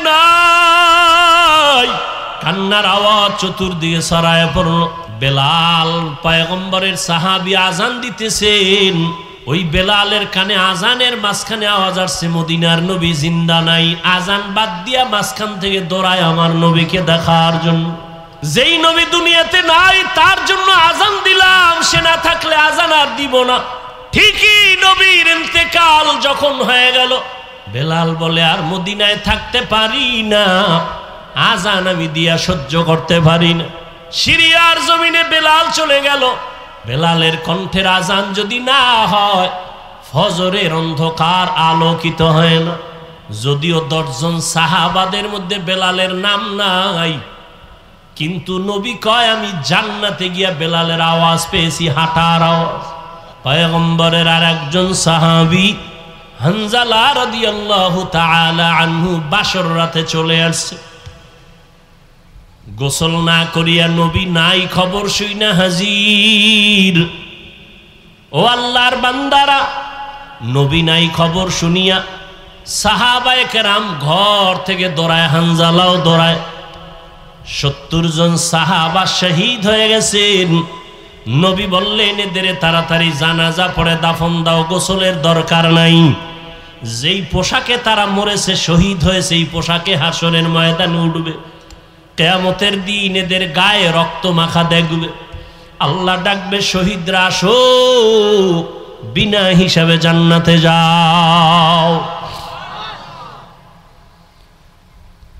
নাই। কান্নার আওয়াজ চতুর্দিকে ছড়ায় পড়ল। বেলাল পয়গম্বরের সাহাবী আজান দিতেছেন, ওই বেলালের কানে আজানের মাঝখানে আওয়াজ আসছে মদিনার নবী জিন্দা নাই। আজান বাদ দিয়া মাঝখান থেকে দৌড়ায় আমার নবীকে দেখার জন্য। যেই নবী দুনিয়াতে নাই তার জন্য আজান দিলাম, সে না থাকলে আজান আর দিব না। ঠিকই নবীর ইন্তেকাল যখন হয়ে গেল, বেলাল বলে আর মদিনায় থাকতে পারি না, আজান আমি দিয়া সহ্য করতে পারি না। সিরিয়ার জমিনে বেলাল চলে গেল। বেলালের কণ্ঠের আজান যদি না হয়, ফজরের অন্ধকার আলোকিত হয় না। যদিও 10 জন সাহাবাদের মধ্যে বেলালের নাম নাই, কিন্তু নবী কয় আমি জান্নাতে গিয়া বেলালের আওয়াজ পেয়েছি, হাঁটার আওয়াজ। পয়গম্বরের আর একজন সাহাবী হানজালা রাদিয়াল্লাহু তাআলা আনহু বাসর রাতে চলে আসছে। গোসল না করিয়া নবী নাই খবর শুইনা হাজির। ও আল্লাহর বান্দারা, নবী নাই খবর শুনিয়া সাহাবায়ে কেরাম ঘর থেকে দৌড়ায়, হানজালাও দৌড়ায়। 70 জন সাহাবা শহীদ হয়ে গেছেন। নবী বললেন এদের তাড়াতাড়ি জানাজা পড়ে দাফন দাও, গোসলের দরকার নাই। যেই পোশাকে তারা মরেছে, শহীদ হয়েছে, এই পোশাকে হাসরের ময়দানে উঠবে। কিয়ামতের দিন এদের গায়ে রক্ত মাখা দেখবে। আল্লাহ ডাকবে, শহীদরা আসো, বিনা হিসাবে জান্নাতে যাও।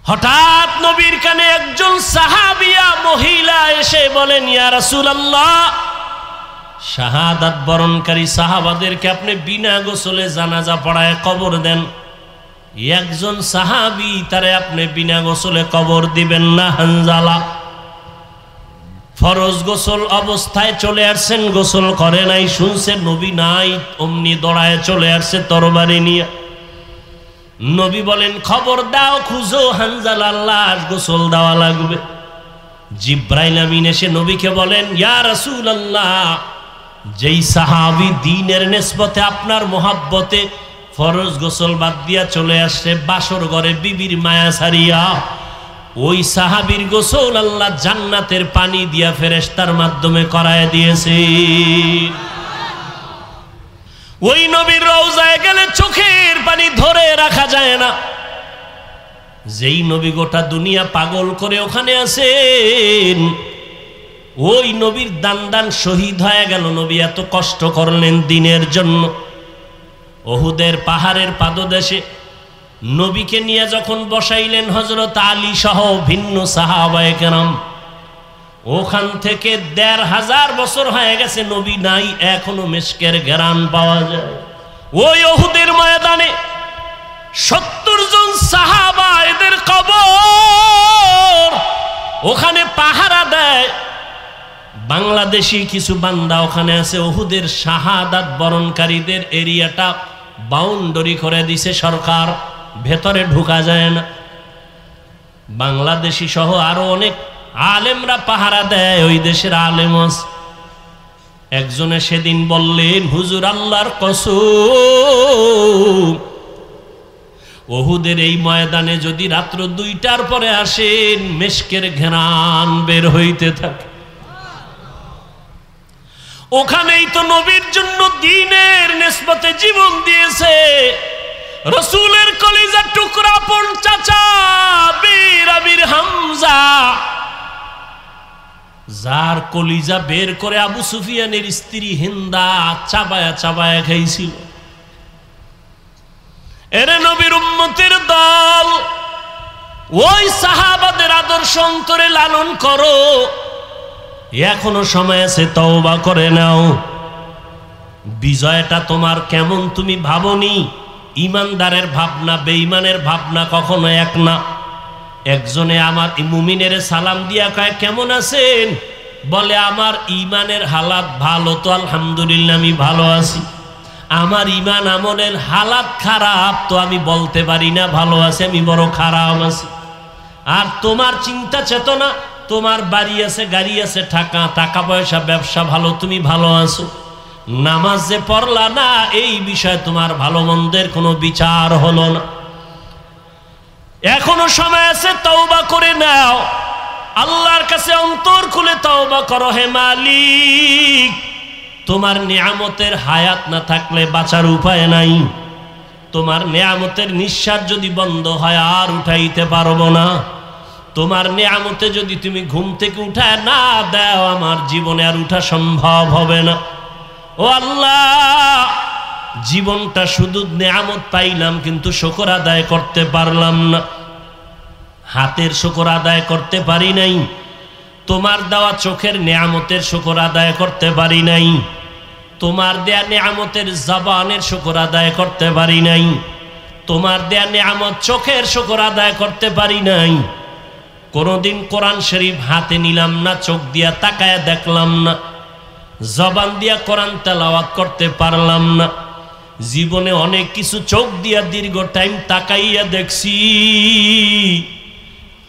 হঠাৎ নবীর কানে একজন সাহাবিয়া মহিলা এসে বলেন, ইয়া রাসূলুল্লাহ, শাহাদাত বরণকারী সাহাবাদেরকে আপনি বিনা গোসলে জানাজা পড়ায় কবর দেন। একজন সাহাবী তারে আপনি বিনা গোসলে কবর দিবেন না। হানজালা ফরজ গোসল অবস্থায় চলে আসছেন, গোসল করে নাই, শুনছে নবী নাই, অমনি দৌড়ায় চলে আসছে তরবারি নিয়ে। নবী বলেন খবর দাও, খুঁজো হানজালার লাশ, গোসল দেওয়া লাগবে। জিব্রাইল আমিন এসে নবীকে বলেন, ইয়া রাসূলুল্লাহ, যেই সাহাবী দ্বীনের নিসবতে আপনার মোহাব্বতে ফরজ গোসল বাদ দিয়া চলে আসছে বাসর ঘরে বিবির মায়া ছাড়িয়া, ওই সাহাবীর গোসল আল্লাহ জান্নাতের পানি দিয়া ফেরেশতার মাধ্যমে করায় দিয়েছে। ওই নবীর রওজায় গেলে চোখের পানি ধরে রাখা যায় না। যেই নবী গোটা দুনিয়া পাগল করে ওখানে আছেন, ওই নবীর দান শহীদ হয়ে গেল। নবী এত কষ্ট করলেন দিনের জন্য। উহুদের পাহাড়ের পাদদেশে নবীকে নিয়ে যখন বসাইলেন হযরত আলী সহ ভিন্ন সাহাবায়ে কেরাম, ওখান থেকে ১৫০০ বছর হয়ে গেছে, নবী নাই, এখনো মিশকের ঘ্রাণ পাওয়া যায়। ওই উহুদের ময়দানে ৭০ জন সাহাবা, এদের কবর ওখানে পাহারা দেয়। বাংলাদেশি কিছু বান্দা ওখানে আছে। উহুদের শাহাদাত বরণকারীদের এরিয়াটা বাউন্ডারি করে দিছে সরকার, ভেতরে ঢোকা যায় না। বাংলাদেশি সহ আরো অনেক আলেমরা পাহারা দেয়, ওই দেশের আলেম আছে। একজনে সেদিন বললেন, হুজুর আল্লাহর কসম, উহুদের এই ময়দানে যদি রাত্র 2টার পরে আসেন, মিশকের ঘ্রাণ বের হইতে থাকে। ওখানেই তো নবীর জন্য দ্বীনের নিসবতে জীবন দিয়েছে রাসূলের কলিজার টুকরা পন চাচা বীর আমির হামজা, যার কলিজা বের করে আবু সুফিয়ানের স্ত্রী হিন্দা চাবায়া চাবায়া খাইছিল। এরে নবীর উম্মতের দল, ওই সাহাবাদের আদর্শ অন্তরে লালন করো। এখনো সময় আছে, তওবা করে নাও। বিজয়টা তোমার কেমন তুমি ভাবনি। ইমানদারের ভাবনা বেঈমানের ভাবনা কখনো এক না। একজনে আমার মুমিনের সালাম দিয়া কয়, কেমন আছেন? বলে আমার ইমানের হালাত ভালো, তো আলহামদুলিল্লাহ আমি ভালো আছি। আমার ইমান আমলের হালাত খারাপ, তো আমি বলতে পারি না ভালো আছে, আমি বড় খারাপ আছি। আর তোমার চিন্তা চেতনা, তোমার বাড়ি আছে, গাড়ি আছে, টাকা পয়সা, ব্যবসা ভালো, তুমি ভালো আছো। নামাজ যে পড়লা না, এই বিষয়ে তোমার ভালো মন্দের কোনো বিচার হলো না। এখনো সময় আছে, তওবা করে নাও, আল্লাহর কাছে অন্তর খুলে তওবা করো। হে মালিক, তোমার নিয়ামতের হায়াত না থাকলে বাঁচার উপায় নাই। তোমার নিয়ামতের নিঃশ্বাস যদি বন্ধ হয় আর উঠাইতে পারবো না। তোমার নিয়ামতে যদি তুমি ঘুম থেকে উঠায় না দাও, আমার জীবনে আর উঠা সম্ভব হবে না। ও আল্লাহ, জীবনটা শুধু নিয়ামত পাইলাম কিন্তু শুকর আদায় করতে পারলাম না। হাতের শুকর আদায় করতে পারি নাই, তোমার দেওয়া চোখের নিয়ামতের শুকর আদায় করতে পারি নাই, তোমার দেয়া নিয়ামতের জবানের শুকর আদায় করতে পারি নাই, তোমার দেয়া নিয়ামত চোখের শুকর আদায় করতে পারি নাই। কোনোদিন কোরআন শরীফ হাতে নিলাম না, চোখ দিয়া তাকায়া দেখলাম না, জবান দিয়া কোরআন তেলাওয়াত করতে পারলাম না। জীবনে অনেক কিছু চোখ দিয়া দীর্ঘ টাইম তাকাইয়া দেখছি,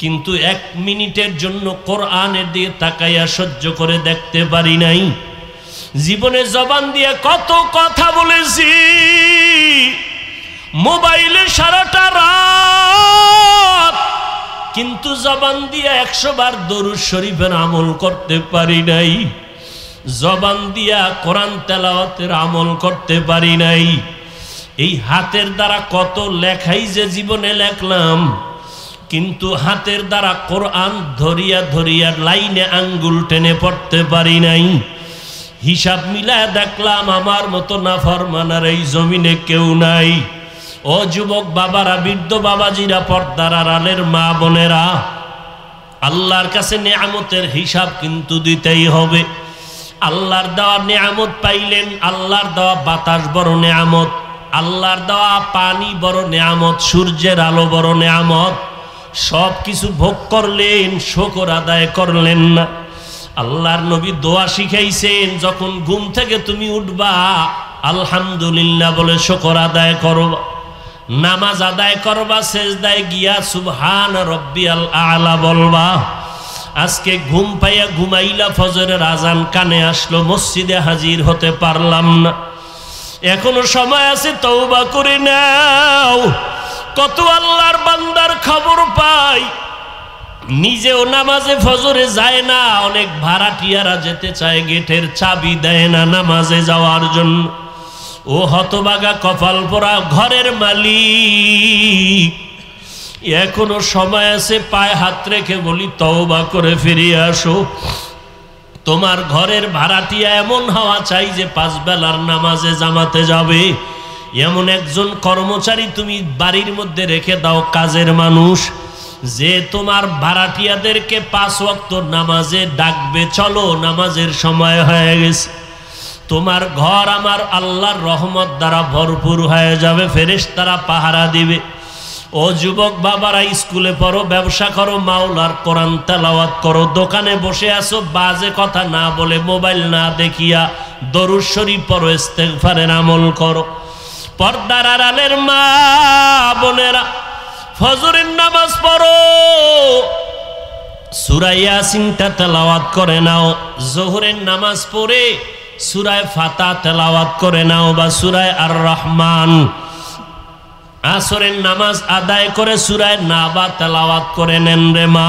কিন্তু 1 মিনিটের জন্য কোরআনের দিকে তাকাইয়া সহ্য করে দেখতে পারি নাই। জীবনে জবান দিয়ে কত কথা বলেছি, মোবাইলে সারাটা রাত, কিন্তু জবান দিয়ে 100 বার দরুদ শরীফের আমল করতে পারি নাই। জবান দিয়া কোরআন তেলাওয়াতের আমল করতে পারি নাই। এই হাতের দ্বারা কত লেখাই যে জীবনে লেখলাম, কিন্তু হাতের দ্বারা কোরআন ধরিয়া ধরিয়া লাইনে আঙ্গুল টেনে পড়তে পারি নাই। হিসাব মিলায় দেখলাম আমার মতো নাফরমানার এই জমিনে কেউ নাই। ও যুবক বাবারা, বৃদ্ধ বাবাজিরা, পর্দার আড়ালের মা বোনেরা, আল্লাহর কাছে নিয়ামতের হিসাব কিন্তু দিতেই হবে। আল্লাহর দেওয়া নিয়ামত পাইলেন, আল্লাহর দেওয়া বাতাস বড় নিয়ামত, আল্লাহর দেওয়া পানি বড় নিয়ামত, সূর্যের আলো বড় নিয়ামত। সব কিছু ভোগ করলেন, শুকর আদায় করলেন না। আল্লাহর নবী দোয়া শিখাইছেন, যখন ঘুম থেকে তুমি উঠবা আলহামদুলিল্লাহ বলে শুকর আদায় করবা। নামাজ আদায় করবা, সেজদায় গিয়া সুবহান রব্বিয়াল আলা বলবা। আজকে ঘুম পাইয়া ঘুমাইলা, ফজরের আজান কানে আসলো, মসজিদে হাজির হতে পারলাম না। এখনো সময় আছে, তওবা করে নাও। কত আল্লাহর বান্দার খবর পাই, নিজেও নামাজে ফজরে যায় না, অনেক ভাড়াটিয়ারা যেতে চায়, গেটের চাবি দেয় না নামাজে যাওয়ার জন্য। ও হতভাগা কপাল পোড়া ঘরের মালিক, এখনো সময় আছে, পায়ে হাত রেখে বলি তওবা করে ফিরিয়ে আসো। তোমার ঘরের ভাড়াটিয়া এমন হওয়া চাই যে 5 বেলার নামাজে জামাতে যাবে। এমন একজন কর্মচারী তুমি বাড়ির মধ্যে রেখে দাও, কাজের মানুষ, যে তোমার ভাড়াটিয়াদেরকে 5 ওয়াক্ত নামাজে ডাকবে, চলো নামাজের সময় হয়ে গেছে। তোমার ঘর আমার আল্লাহর রহমত দ্বারা ভরপুর হয়ে যাবে, ফেরেশতারা পাহারা দিবে। ও যুবক বাবারা, স্কুলে পড়ো, ব্যবসা করো, মাওলার কোরআন তেলাওয়াত করো, দোকানে বসে আসো, বাজে কথা না বলে, মোবাইল না দেখিয়া দরুদ শরীফ পড়ো, ইস্তেগফারের আমল করো। পর্দার আড়ালের মা বোনেরা, ফজরের নামাজ পড়ো, সূরা ইয়াসিনটা তেলাওয়াত করে নাও। যোহরের নামাজ পড়ে সূরা ফাতিহা তেলাওয়াত করে নাও বা সূরা আর রহমান। আসরের নামাজ আদায় করে সূরা নাবা তেলাওয়াত করে নেন রে মা।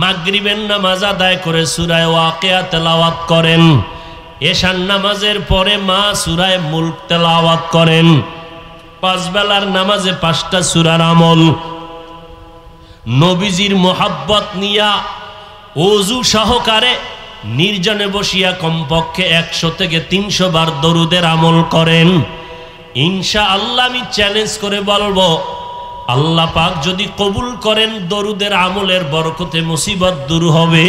মাগরিবের নামাজ আদায় করে সূরা ওয়াকিয়া তেলাওয়াত করেন। এশার নামাজের পরে মা সূরা মুলক তেলাওয়াত করেন। 5 বেলার নামাজে 5টা সূরার আমল। নবীজির মোহাব্বত নিয়া ওযু সহকারে নির্জনে বসিয়া কমপক্ষে 100 থেকে 300 বার দরুদের আমল করেন। ইনশাআল্লাহ আমি চ্যালেঞ্জ করে বলবো, আল্লাহ পাক যদি কবুল করেন, দরুদের আমলের বরকতে মুসিবত দূর হবে।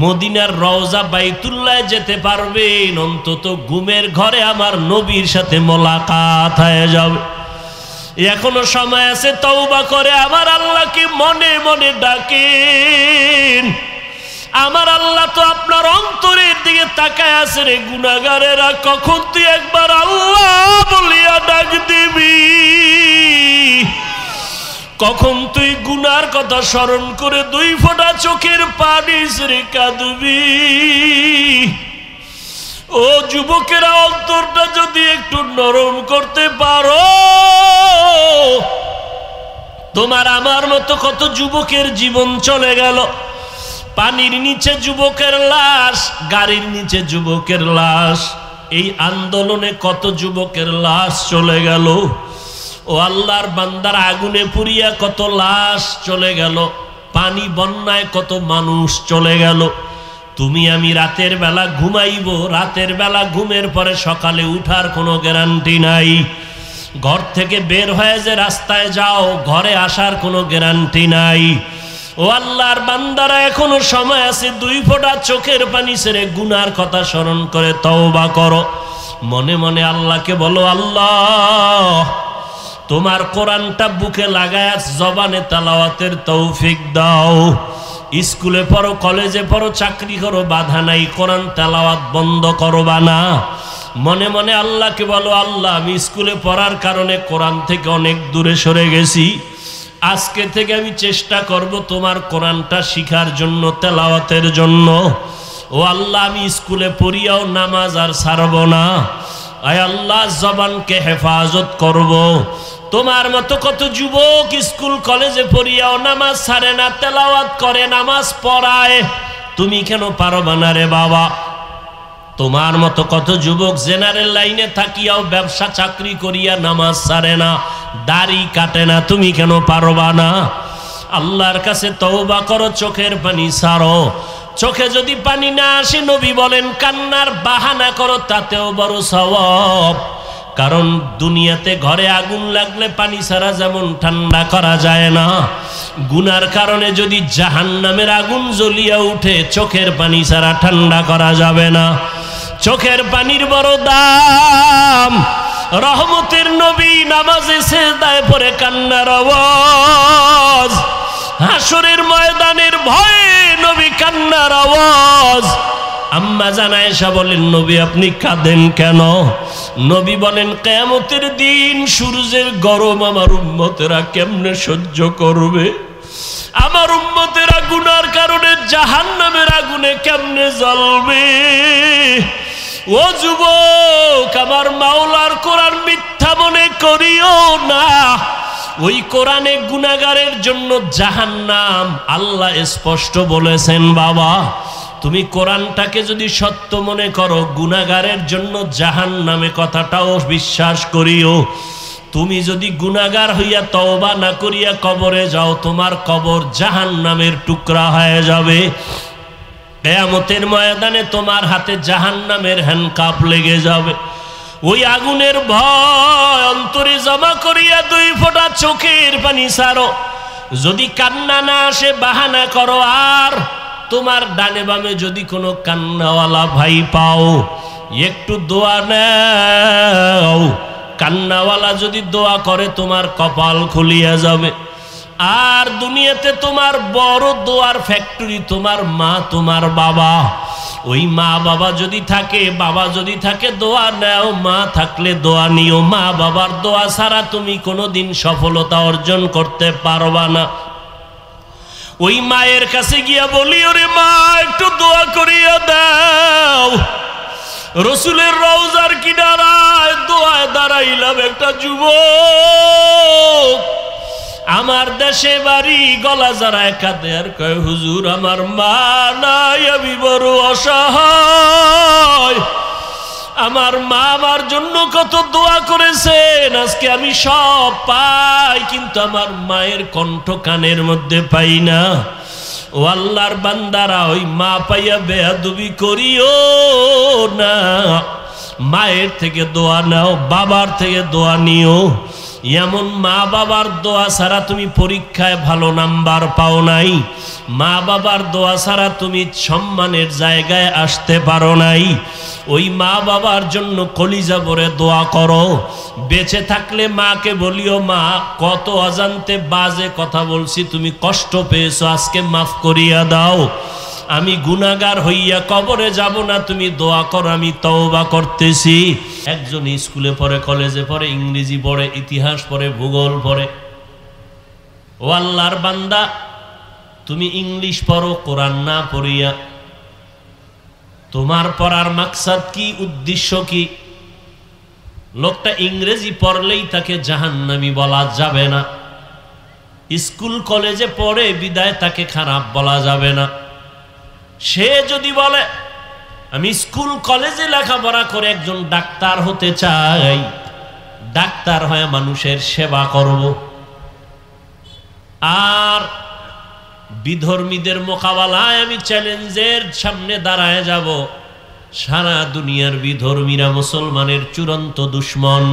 মদিনার রওজা বাইতুল্লাহ যেতে পারবেন, অন্তত ঘুমের ঘরে আমার নবীর সাথে মোলাকাত হয়ে যাবে। এখনো সময় আছে, তওবা করে আমার আল্লাহকে মনে মনে ডাকেন। আমার আল্লাহ তো আপনার অন্তরের দিকে তাকায় আছে রে গুনাহগারেরা, কখন তুই একবার আল্লাহ বলিয়া ডাক দিবি, কখন তুই গুনার কথা স্মরণ করে 2 ফোঁটা চোখের পানি ছেড়ে কাঁদবি। ও যুবকেরা, অন্তরটা যদি একটু নরম করতে পারো, তোমার আমার মতো কত যুবকের জীবন চলে গেল। পানির নিচে যুবকের লাশ, গাড়ির নিচে যুবকের লাশ, এই আন্দোলনে কত যুবকের লাশ চলে গেল। ও আল্লাহর বান্দার আগুনে পুড়িয়া কত লাশ চলে গেল, পানি বন্যায় কত মানুষ চলে গেল। তুমি আমি রাতের বেলা ঘুমাইব, রাতের বেলা ঘুমের পরে সকালে উঠার কোনো গ্যারান্টি নাই। ঘর থেকে বের হয়ে যে রাস্তায় যাও, ঘরে আসার কোনো গ্যারান্টি নাই। ও আল্লাহর বান্দারা, এখনো সময় আছে, 2 ফোঁটা চোখের পানি ছেড়ে গুনার কথা স্মরণ করে তওবা করো। মনে মনে আল্লাহকে বলো, আল্লাহ তোমার কোরআনটা বুকে লাগায় জবানে তেলাওয়াতের তৌফিক দাও। স্কুলে পড়ো, কলেজে পড়ো, চাকরি করো, বাধা নাই, কোরআন তেলাওয়াত বন্ধ করবা না। মনে মনে আল্লাহকে বলো, আল্লাহ আমি স্কুলে পড়ার কারণে কোরআন থেকে অনেক দূরে সরে গেছি, আজকে থেকে আমি চেষ্টা করব তোমার কোরআনটা শিখার জন্য, তেলাওয়াতের জন্য। ও আল্লাহ আমি স্কুলে পড়িয়াও নামাজ আর ছাড়ব না। আয় আল্লাহ জবানকে হেফাজত করব। তোমার মতো কত যুবক স্কুল কলেজে পড়িয়াও নামাজ ছাড়ে না, তেলাওয়াত করে, নামাজ পড়ায়, তুমি কেন পারবা না রে বাবা? তোমার মতো কত যুবক জেনারেল লাইনে থাকিয়াও ব্যবসা চাকরি করিয়া নামাজ ছাড়ে না, দাড়ি কাটে না, তুমি কেন পারবা না? আল্লাহর কাছে তওবা করো, চোখের পানি ছাড়ো। চোখে যদি পানি না আসে, নবী বলেন কান্নার বাহানা করো, তাতেও বড় সওয়াব। কারণ দুনিয়াতে ঘরে আগুন লাগলে পানি ছাড়া যেমন ঠান্ডা করা যায় না, গুনার কারণে যদি জাহান্নামের আগুন জ্বলিয়া উঠে, চোখের পানি ছাড়া ঠান্ডা করা যাবে না। চোখের পানির বড় দাম। রহমতের নবী নামাজে সিজদায় পড়ে কান্নার আওয়াজ, হাসরের ময়দানের ভয়ে নবী কান্নার আওয়াজ। আম্মা জান আয়েশা বলেন, নবী আপনি কাঁদেন কেন? নবী বলেন, কিয়ামতের দিন সূর্যের গরম আমার উম্মতেরা কেমনে সহ্য করবে? আমার উম্মতেরা গুনার কারণে জাহান্নামের আগুনে কেমনে জ্বলবে? ও যুবক, আমার মাওলার কোরআন মিথ্যা মনে করিও না। ওই কোরআনে গুনাহগারের জন্য জাহান্নাম আল্লাহ স্পষ্ট বলেছেন। বাবা তুমি কোরআনটাকে যদি সত্য মনে করো, গুনাহগারের জন্য জাহান্নামে কথাটাও বিশ্বাস করিও। তুমি যদি গুনাহগার হইয়া তওবা না করিয়া কবরে যাও, তোমার কবর জাহান্নামের টুকরা হয়ে যাবে। কিয়ামতের ময়দানে তোমার হাতে জাহান্নামের হ্যান্ডকাপ লেগে যাবে। ওই আগুনের ভয় অন্তরে জমা করিয়া 2 ফোঁটা চোখের পানি ছাড়ো। যদি কান্না না আসে, বাহানা করো। আর তোমার ডানে বামে যদি কোনো কান্নাওয়ালা ভাই পাও, একটু দোয়া নাও। কান্নাওয়ালা যদি দোয়া করে, তোমার কপাল খুলিয়া যাবে। আর দুনিয়াতে তোমার বড় দোয়ার ফ্যাক্টরি তোমার মা, তোমার বাবা। ওই মা বাবা যদি থাকে, বাবা যদি থাকে, দোয়া নাও। মা থাকলে দোয়া নিও। মা বাবার দোয়া ছাড়া তুমি কোনোদিন সফলতা অর্জন করতে পারবা না। ওই মায়ের কাছে গিয়া বলি, ওরে মা একটু দোয়া করিয়া দাও। রসুলের রওজার কিনারায় দোয়ায় দাঁড়াইলাম, একটা যুবক আমার দেশে বাড়ি, গলা জড়ায় কাঁদে আর কয়, হুজুর আমার মা নাই, আমি বড় অসহায়। আমার মা আমার জন্য কত দোয়া করেছেন, আজকে আমি সব পাই, কিন্তু আমার মায়ের কণ্ঠ কানের মধ্যে পাই না। ও আল্লাহর বান্দারা, ওই মা পাইয়া বেয়াদবি করিও না। মায়ের থেকে দোয়া নাও, বাবার থেকে দোয়া নিও। এমন মা বাবার দোয়া ছাড়া তুমি পরীক্ষায় ভালো নাম্বার পাও নাই। মা বাবার দোয়া ছাড়া তুমি সম্মানের জায়গায় আসতে পারো নাই। ওই মা বাবার জন্য কলিজা ভরে দোয়া করো। বেঁচে থাকলে মাকে বলিও, মা কত অজান্তে বাজে কথা বলছি, তুমি কষ্ট পেয়েছো, আজকে মাফ করিয়া দাও। আমি গুনাহগার হইয়া কবরে যাব না, তুমি দোয়া করো, আমি তওবা করতেছি। একজন স্কুলে পড়ে, কলেজে পড়ে, ইংরেজি পড়ে, ইতিহাস পড়ে, ভূগোল পড়ে। ও আল্লাহর বান্দা, তুমি ইংলিশ পড়ো কোরআন না পড়িয়া। তোমার পড়ার মাকসাদ কি, উদ্দেশ্য কি? লোকটা ইংরেজি পড়লেই তাকে জাহান্নামী বলা যাবে না। স্কুল কলেজে পড়ে বিদায় তাকে খারাপ বলা যাবে না। সে যদি বলে আমি স্কুল কলেজে লেখাপড়া করে একজন ডাক্তার হতে চাই, ডাক্তার হয়ে মানুষের সেবা করব, আর বিধর্মীদের মোকাবেলায় আমি চ্যালেঞ্জের সামনে দাঁড়ায় যাব, সারা দুনিয়ার বিধর্মীরা মুসলমানের চূড়ান্ত দুশমন,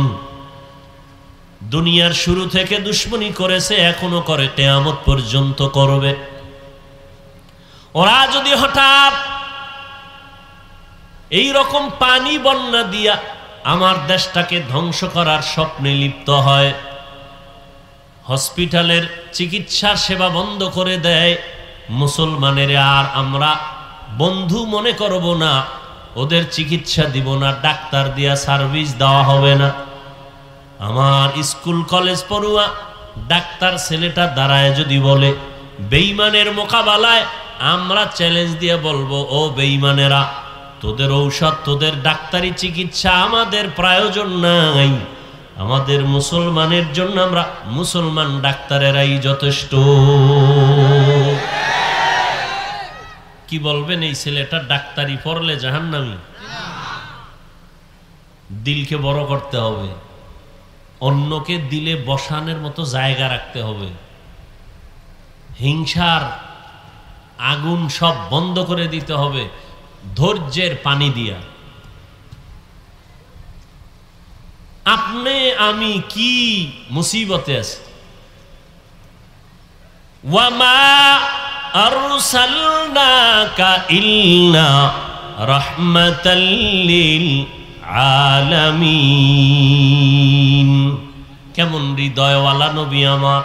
দুনিয়ার শুরু থেকে দুশমনী করেছে, এখনো করে, কিয়ামত পর্যন্ত করবে। ওরা যদি হঠাৎ এই রকম পানি বন্যা দিয়া আমার দেশটাকে ধ্বংস করার স্বপ্নে লিপ্ত হয়, হসপিটালের চিকিৎসা সেবা বন্ধ করে দেয়, মুসলমানের আর আমরা বন্ধু মনে করব না, ওদের চিকিৎসা দিব না, ডাক্তার দিয়া সার্ভিস দেওয়া হবে না। আমার স্কুল কলেজ পড়ুয়া ডাক্তার ছেলেটা দাঁড়ায় যদি বলে, বেঈমানের মোকাবেলায় আমরা চ্যালেঞ্জ দিয়ে বলবো, ও বেঈমানেরা, তোদের ঔষধ, তোদের ডাক্তারি চিকিৎসা আমাদের প্রয়োজন নাই, আমাদের মুসলমানের জন্য আমরা মুসলমান ডাক্তারেরাই যথেষ্ট। কি বলবেন, এই ছেলেটা ডাক্তারি পড়লে জাহান্নামী? দিলকে বড় করতে হবে, অন্যকে দিলে বসানোর মতো জায়গা রাখতে হবে, হিংসার আগুন সব বন্ধ করে দিতে হবে ধৈর্যের পানি দিয়া। আপনি আমি কি মুসিবতে আছি, ওয়ামা আরসালনাকা ইল্লা রাহমাতাল লিল আলামিন। কেমন হৃদয়ওয়ালা নবী আমার।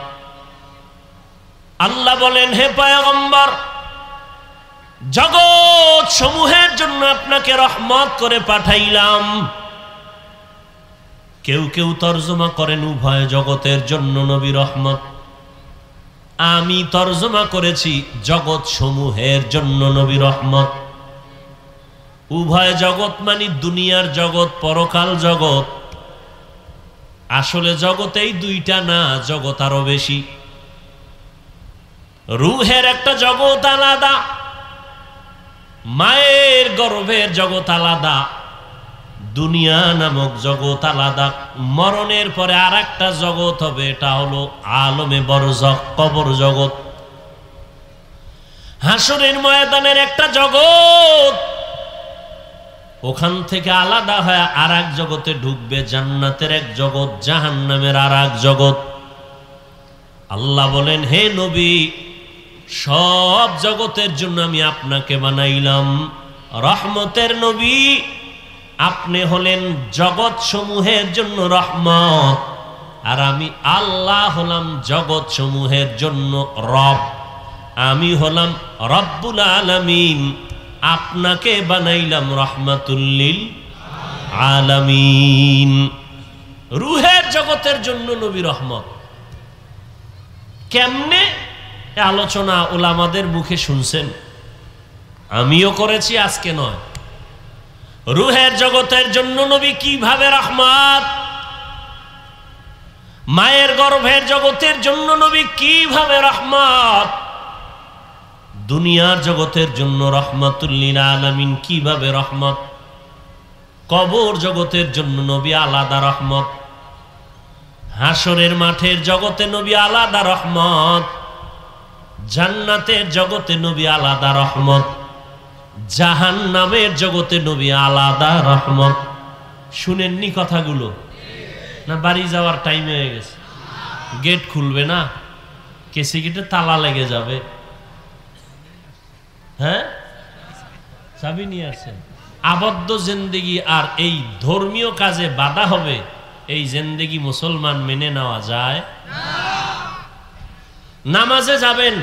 আল্লাহ বলেন, হে পয়গম্বর, জগৎ সমূহের জন্য আপনাকে রহমত করে পাঠাইলাম। কেউ কেউ তর্জমা করেন উভয় জগতের জন্য নবী রহমত, আমি তর্জমা করেছি জগৎ সমূহের জন্য নবী রহমত। উভয় জগৎ মানে দুনিয়ার জগৎ, পরকাল জগৎ। আসলে জগতেই দুইটা না, জগৎ আরো বেশি। রুহের একটা জগৎ আলাদা, মায়ের গর্ভের জগৎ আলাদা, দুনিয়া নামক জগৎ আলাদা। মরণের পরে আর একটা জগৎ হবে, এটা হলো আলমে বরজখ, কবর জগৎ। হাসরের ময়দানের একটা জগৎ, ওখান থেকে আলাদা হয়ে আর এক জগতে ঢুকবে, জান্নাতের এক জগৎ, জাহান্নামের আর এক জগৎ। আল্লাহ বলেন, হে নবী, সব জগতের জন্য আমি আপনাকে বানাইলাম রহমতের নবী। আপনি হলেন জগৎ সমূহের জন্য রহমত, আর আমি আল্লাহ হলাম জগৎ সমূহের জন্য রব। আমি হলাম রব্বুল আলামিন, আপনাকে বানাইলাম রহমাতুল লিল আলামিন। রুহের জগতের জন্য নবী রহমত। কেমনে? আলোচনা ওলামাদের মুখে শুনছেন, আমিও করেছি, আজকে নয়। রুহের জগতের জন্য নবী কিভাবে রহমত, মায়ের গর্ভের জগতের জন্য নবী কিভাবে রহমত, দুনিয়ার জগতের জন্য রহমাতুল লিল আলামিন কিভাবে রহমত, কবর জগতের জন্য নবী আলাদা রহমত, হাসরের মাঠের জগতে নবী আলাদা রহমত, জান্নাতের জগতে নবী আলাদা রহমত, জাহান্নামের জগতে নবী আলাদা রহমত। শুনেননি কথাগুলো? না বাড়ি যাওয়ার টাইম হয়ে গেছে? গেট খুলবে না, কেসে গেটে তালা লেগে যাবে। হ্যাঁ, চাবি নিয়ে আসছেন। আবদ্ধ জিন্দেগি আর এই ধর্মীয় কাজে বাধা হবে, এই জিন্দেগি মুসলমান মেনে নেওয়া যায়? নামাজে যাবেন,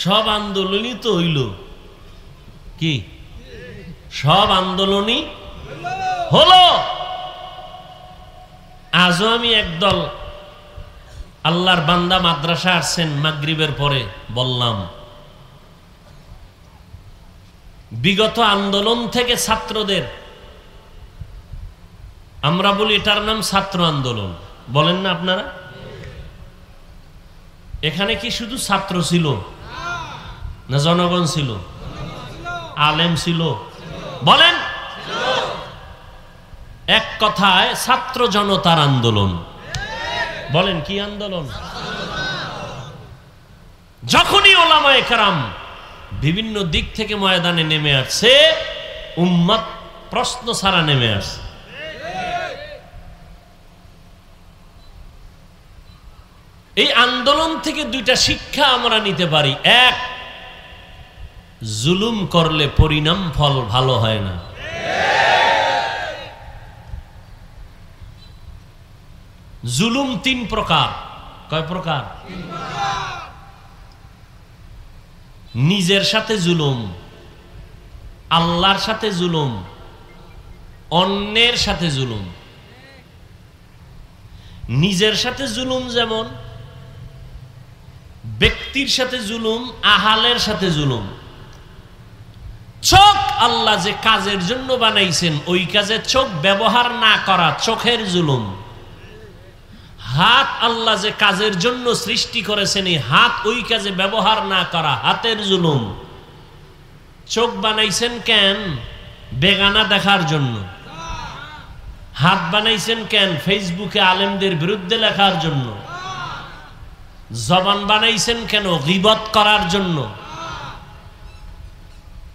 সব আন্দোলনই তো হইল। কি সব আন্দোলনই হলো? আজও আমি একদল আল্লাহর বান্দা মাদ্রাসা আসছেন মাগরিবের পরে, বললাম বিগত আন্দোলন থেকে ছাত্রদের, আমরা বলি এটার নাম ছাত্র আন্দোলন, বলেন না আপনারা? এখানে কি শুধু ছাত্র ছিল না জনগণ ছিল? আলেম ছিল? বলেন। এক কথায় ছাত্র জনতার আন্দোলন। বলেন কি আন্দোলন? যখনই ওলামায়ে কেরাম বিভিন্ন দিক থেকে ময়দানে নেমে আসছে, উম্মত প্রশ্ন ছাড়া নেমে আসছে। এই আন্দোলন থেকে দুইটা শিক্ষা আমরা নিতে পারি। এক, জুলুম করলে পরিণাম ফল ভালো হয় না। জুলুম তিন প্রকার। কয় প্রকার? নিজের সাথে জুলুম, আল্লাহর সাথে জুলুম, অন্যের সাথে জুলুম। নিজের সাথে জুলুম যেমন ব্যক্তির সাথে জুলুম, আহালের সাথে জুলুম। চোখ আল্লাহ যে কাজের জন্য বানাইছেন ওই কাজে চোখ ব্যবহার না করা চোখের জুলুম। হাত আল্লাহ যে কাজের জন্য সৃষ্টি করেছেন এই হাত ওই কাজে ব্যবহার না করা হাতের জুলুম। চোখ বানাইছেন কেন? বেগানা দেখার জন্য। হাত বানাইছেন কেন? ফেসবুকে আলেমদের বিরুদ্ধে লেখার জন্য। জবান বানাইছেন কেন? গীবত করার জন্য।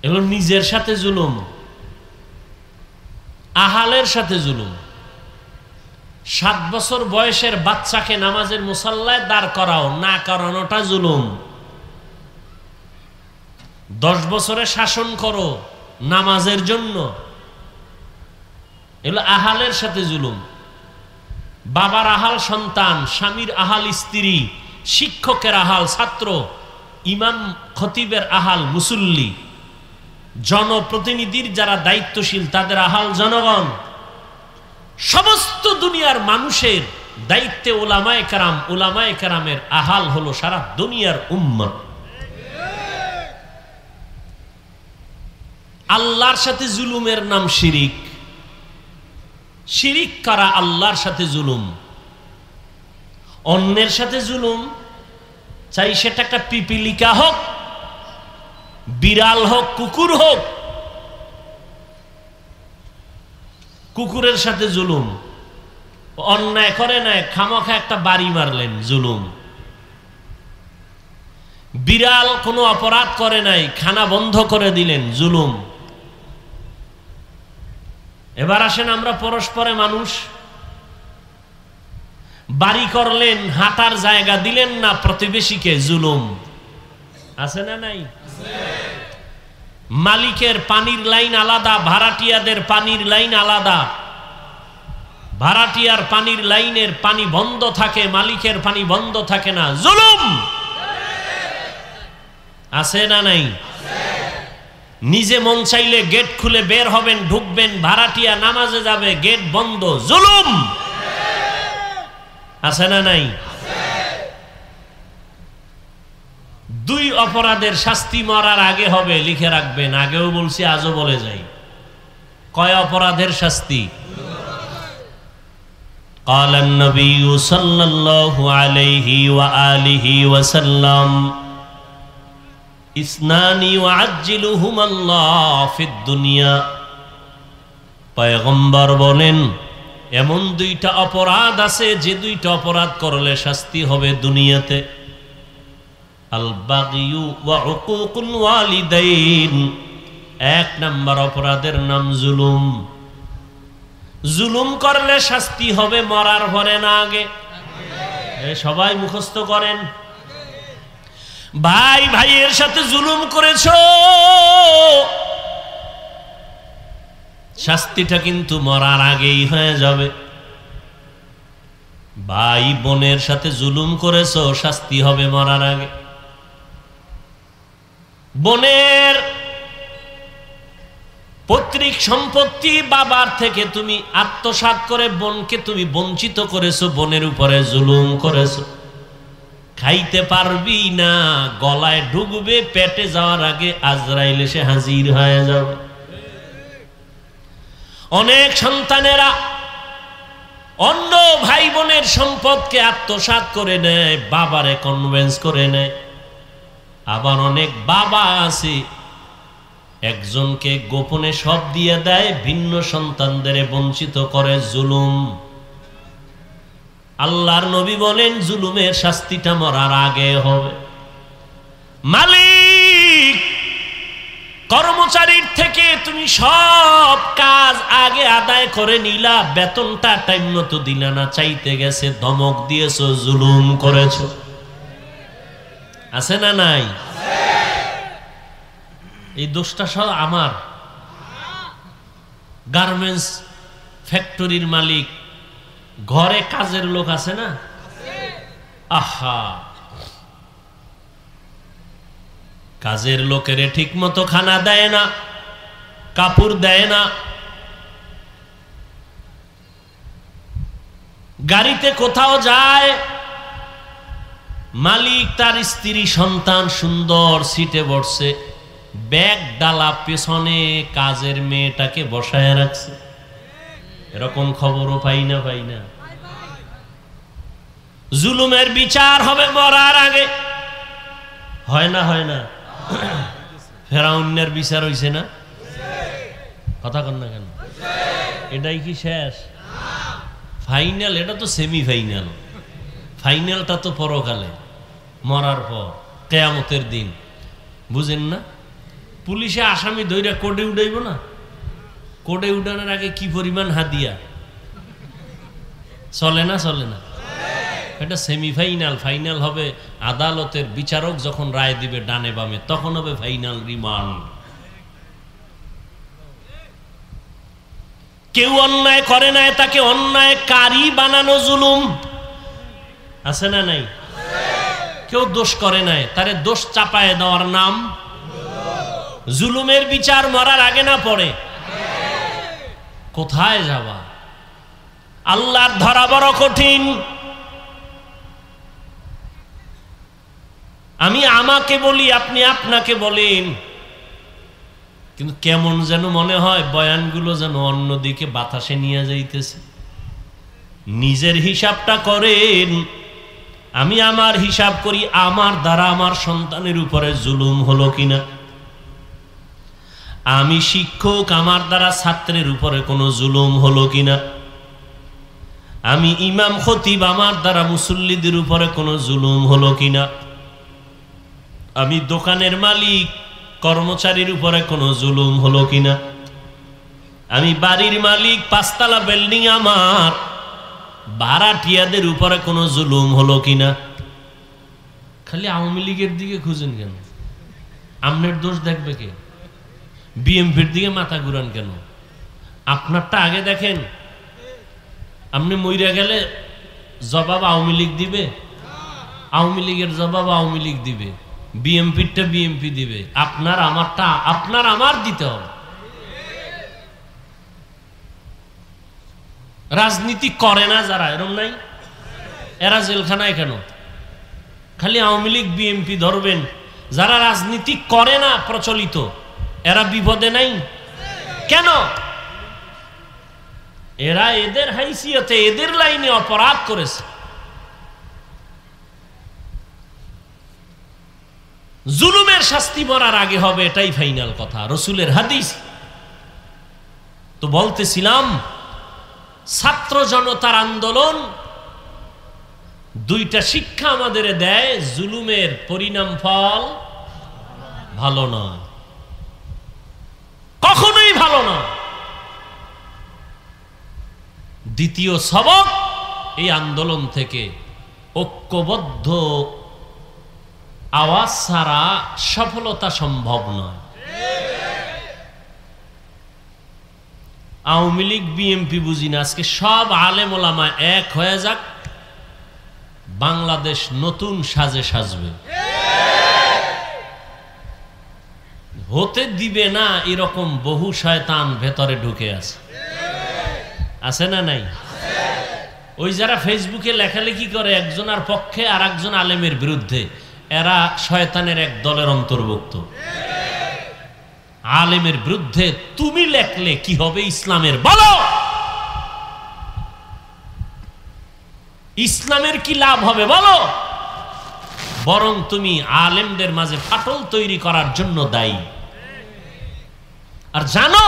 এগুলো নিজের সাথে জুলুম, আহালের সাথে জুলুম। 7 বছর বয়সের বাচ্চাকে নামাজের মুসাল্লায় দাঁড় করাও, না করানোটা জুলুম। 10 বছরে শাসন করো নামাজের জন্য, এগুলো আহালের সাথে জুলুম। বাবার আহাল সন্তান, স্বামীর আহাল স্ত্রী, শিক্ষকের আহাল ছাত্র, ইমাম খতিবের আহাল মুসল্লি, জনপ্রতিনিধির যারা দায়িত্বশীল তাদের আহাল জনগণ। সমস্ত দুনিয়ার মানুষের দায়িত্বে উলামায়ে কেরাম, উলামায়ে কেরামের আহাল হলো সারা দুনিয়ার উম্মত। আল্লাহর সাথে জুলুমের নাম শিরিক। শিরিক করা আল্লাহর সাথে জুলুম। অন্যের সাথে জুলুম, চাই সেটা একটা পিপিলিকা হোক, বিড়াল হোক, কুকুর হোক। কুকুরের সাথে জুলুম, অন্যায় করে নাই, খামোখা একটা বাড়ি মারলেন, জুলুম। বিড়াল কোনো অপরাধ করে নাই, খানা বন্ধ করে দিলেন, জুলুম। এবার আসেন আমরা পরস্পরে মানুষ। বাড়ি করলেন, হাঁটার জায়গা দিলেন না প্রতিবেশীকে, জুলুম। আছে না নাই? মালিকের পানির লাইন আলাদা, ভাড়াটিয়াদের পানির লাইন আলাদা। ভাড়াটিয়ার পানির লাইনের পানি বন্ধ থাকে, মালিকের পানি বন্ধ থাকে না, জুলুম। আছে না নাই? নিজে মন চাইলে গেট খুলে বের হবেন, ঢুকবেন, ভাড়াটিয়া নামাজে যাবে, গেট বন্ধ, জুলুম। আছে না নাই? দুই অপরাধের শাস্তি মরার আগে হবে, লিখে রাখবেন। আগেও বলছি, আজও বলে যাই। কয় অপরাধের শাস্তি? قال النبي صلى الله عليه وآله وسلم اثنان يعجلهما الله في الدنيا। পয়গম্বর বলেন এমন দুইটা অপরাধ আছে যে দুইটা অপরাধ করলে শাস্তি হবে দুনিয়াতে। আল বাগিয়ু ওয়া উকুকুল ওয়ালিদাইন। 1 নম্বর অপরাধের নাম জুলুম। জুলুম করলে শাস্তি হবে মরার পরে না আগে? সবাই মুখস্থ করেন। ভাই ভাইয়ের সাথে জুলুম করেছো, শাস্তিটা কিন্তু মরার আগেই হয়ে যাবে। ভাই বোনের সাথে জুলুম করেছো, শাস্তি হবে মরার আগে। বোনের পৈতৃক সম্পত্তি বাবার থেকে তুমি আত্মসাৎ করে বোনকে তুমি বঞ্চিত করেছো, বোনের উপরে জুলুম করেছো। খাইতে পারবি না, গলায় ঢুকবে, পেটে যাওয়ার আগে আজরাইল এসে হাজির হয়ে যাবে। অনেক সন্তানেরা অন্য ভাই বোনের সম্পদকে আত্মসাৎ করে নেয়, বাবারে কনভিন্স করে নেয়। আবার অনেক বাবা আছে একজনকে গোপনে সব দিয়ে দেয়, ভিন্ন সন্তানদের বঞ্চিত করে। জুলুম। আল্লাহর নবী বলেন জুলুমের শাস্তিটা মরার আগে হবে। মালিক কর্মচারীর থেকে তুমি সব কাজ আগে আদায় করে নিলা, বেতনটা টাইম মতো দিলা না, চাইতে গেছে ধমক দিয়েছো, জুলুম করেছো। আছে না নাই? এই দোষটা সব আমার। গার্মেন্টস ফ্যাক্টরির মালিক, ঘরে কাজের লোক আছে না? আহা, কাজের লোকেরে ঠিক মতো খানা দেয় না, কাপড় দেয় না, গাড়িতে কোথাও যায়, মালিক তার স্ত্রী সন্তান সুন্দর সিটে বসছে, ব্যাগ ডালা পেছনে কাজের মেয়েটাকে বসায় রাখছে। এরকম খবরও পাই না? জুলুমের বিচার হবে মরার আগে। হয় না? ফেরাউনের বিচার হইছে না? কথা কন না কেন? এটাই কি শেষ? ফাইনাল? এটা তো সেমি ফাইনাল। ফাইনালটা তো পরকালে, মরার পর, কিয়ামতের দিন। বুঝেন না? পুলিশে আসামি ধইরা কোর্টে উঠাইব না? কোর্টে উঠানোর আগে কি পরিমাণ হাদিয়া চলে না? এটা সেমিফাইনাল। ফাইনাল হবে আদালতের বিচারক যখন রায় দিবে ডানে বামে, তখন হবে ফাইনাল রিমান্ড। কেউ অন্যায় করে নাই, তাকে অন্যায়কারী বানানো জুলুম। আছে না নাই? কেউ দোষ করে নাই, তারে দোষ চাপায় দেওয়ার নাম জুলুমের বিচার মরার আগে না পড়ে? কোথায় যাবা? আল্লাহর ধরা বড় কঠিন। আমি আমাকে বলি, আপনি আপনাকে বলেন, কিন্তু কেমন যেন মনে হয় বয়ানগুলো যেন অন্যদিকে বাতাসে নিয়ে যাইতেছে। নিজের হিসাবটা করেন। আমি আমার হিসাব করি, আমার দ্বারা আমার সন্তানের উপরে জুলুম হলো কিনা। আমি শিক্ষক, আমার দ্বারা ছাত্রের উপরে কোনো জুলুম হলো কিনা। আমি ইমাম খতিব, আমার দ্বারা মুসল্লিদের উপরে কোনো জুলুম হলো কিনা। আমি দোকানের মালিক, কর্মচারীর উপরে কোনো জুলুম হলো কিনা। আমি বাড়ির মালিক, 5 তলা বিল্ডিং আমার, ভাড়াটিয়াদের উপরে কোনো জুলুম হলো কিনা। খালি আওয়ামী লীগের দিকে খুঁজেন কেন? আপনার দোষ দেখবে কে? বিএমপির দিকে মাথা ঘুরান কেন? আপনারটা আগে দেখেন। আপনি মইরা গেলে জবাব আওয়ামী লীগ দিবে, আওয়ামী লীগের জবাব আওয়ামী লীগ দিবে, বিএমপিরটা বিএমপি দিবে। আপনার আমারটা আপনার আমার দিতে হবে। রাজনীতি করে না যারা, এরকম নাই? এরা জেলখানায় কেন? খালি আওয়ামী লীগ বিএমপি ধরবেন। যারা রাজনীতি করে না প্রচলিত, এরা বিপদে নাই কেন? এরা এদের হাইসিয়তে, এদের লাইনে অপরাধ করেছে। জুলুমের শাস্তি মরার আগে হবে, এটাই ফাইনাল কথা, রসুলের হাদিস। তো বলতেছিলাম, ছাত্র জনতার আন্দোলন দুইটা শিক্ষা আমাদের দেয়। জুলুমের পরিণাম ফল ভালো নয়, কখনোই ভালো নয়। দ্বিতীয় সবক, এই আন্দোলন থেকে ঐক্যবদ্ধ আওয়াজ ছাড়া সফলতা সম্ভব নয়। আওয়ামী লীগ বিএমপি বুঝি না, আজকে সব আলেম ওলামা এক হয়ে যাক, বাংলাদেশ নতুন সাজে সাজবে। হতে দিবে না এরকম বহু শয়তান ভেতরে ঢুকে আছে। আছে না নাই? ওই যারা ফেসবুকে লেখালেখি করে একজনের পক্ষে আর একজন আলেমের বিরুদ্ধে, এরা শয়তানের এক দলের অন্তর্ভুক্ত। আলেমের বিরুদ্ধে তুমি লেখলে কি হবে ইসলামের? বলো। ইসলামের কি লাভ হবে বলো? বরং তুমি আলেমদের মাঝে ফাটল তৈরি করার জন্য দায়ী। আর জানো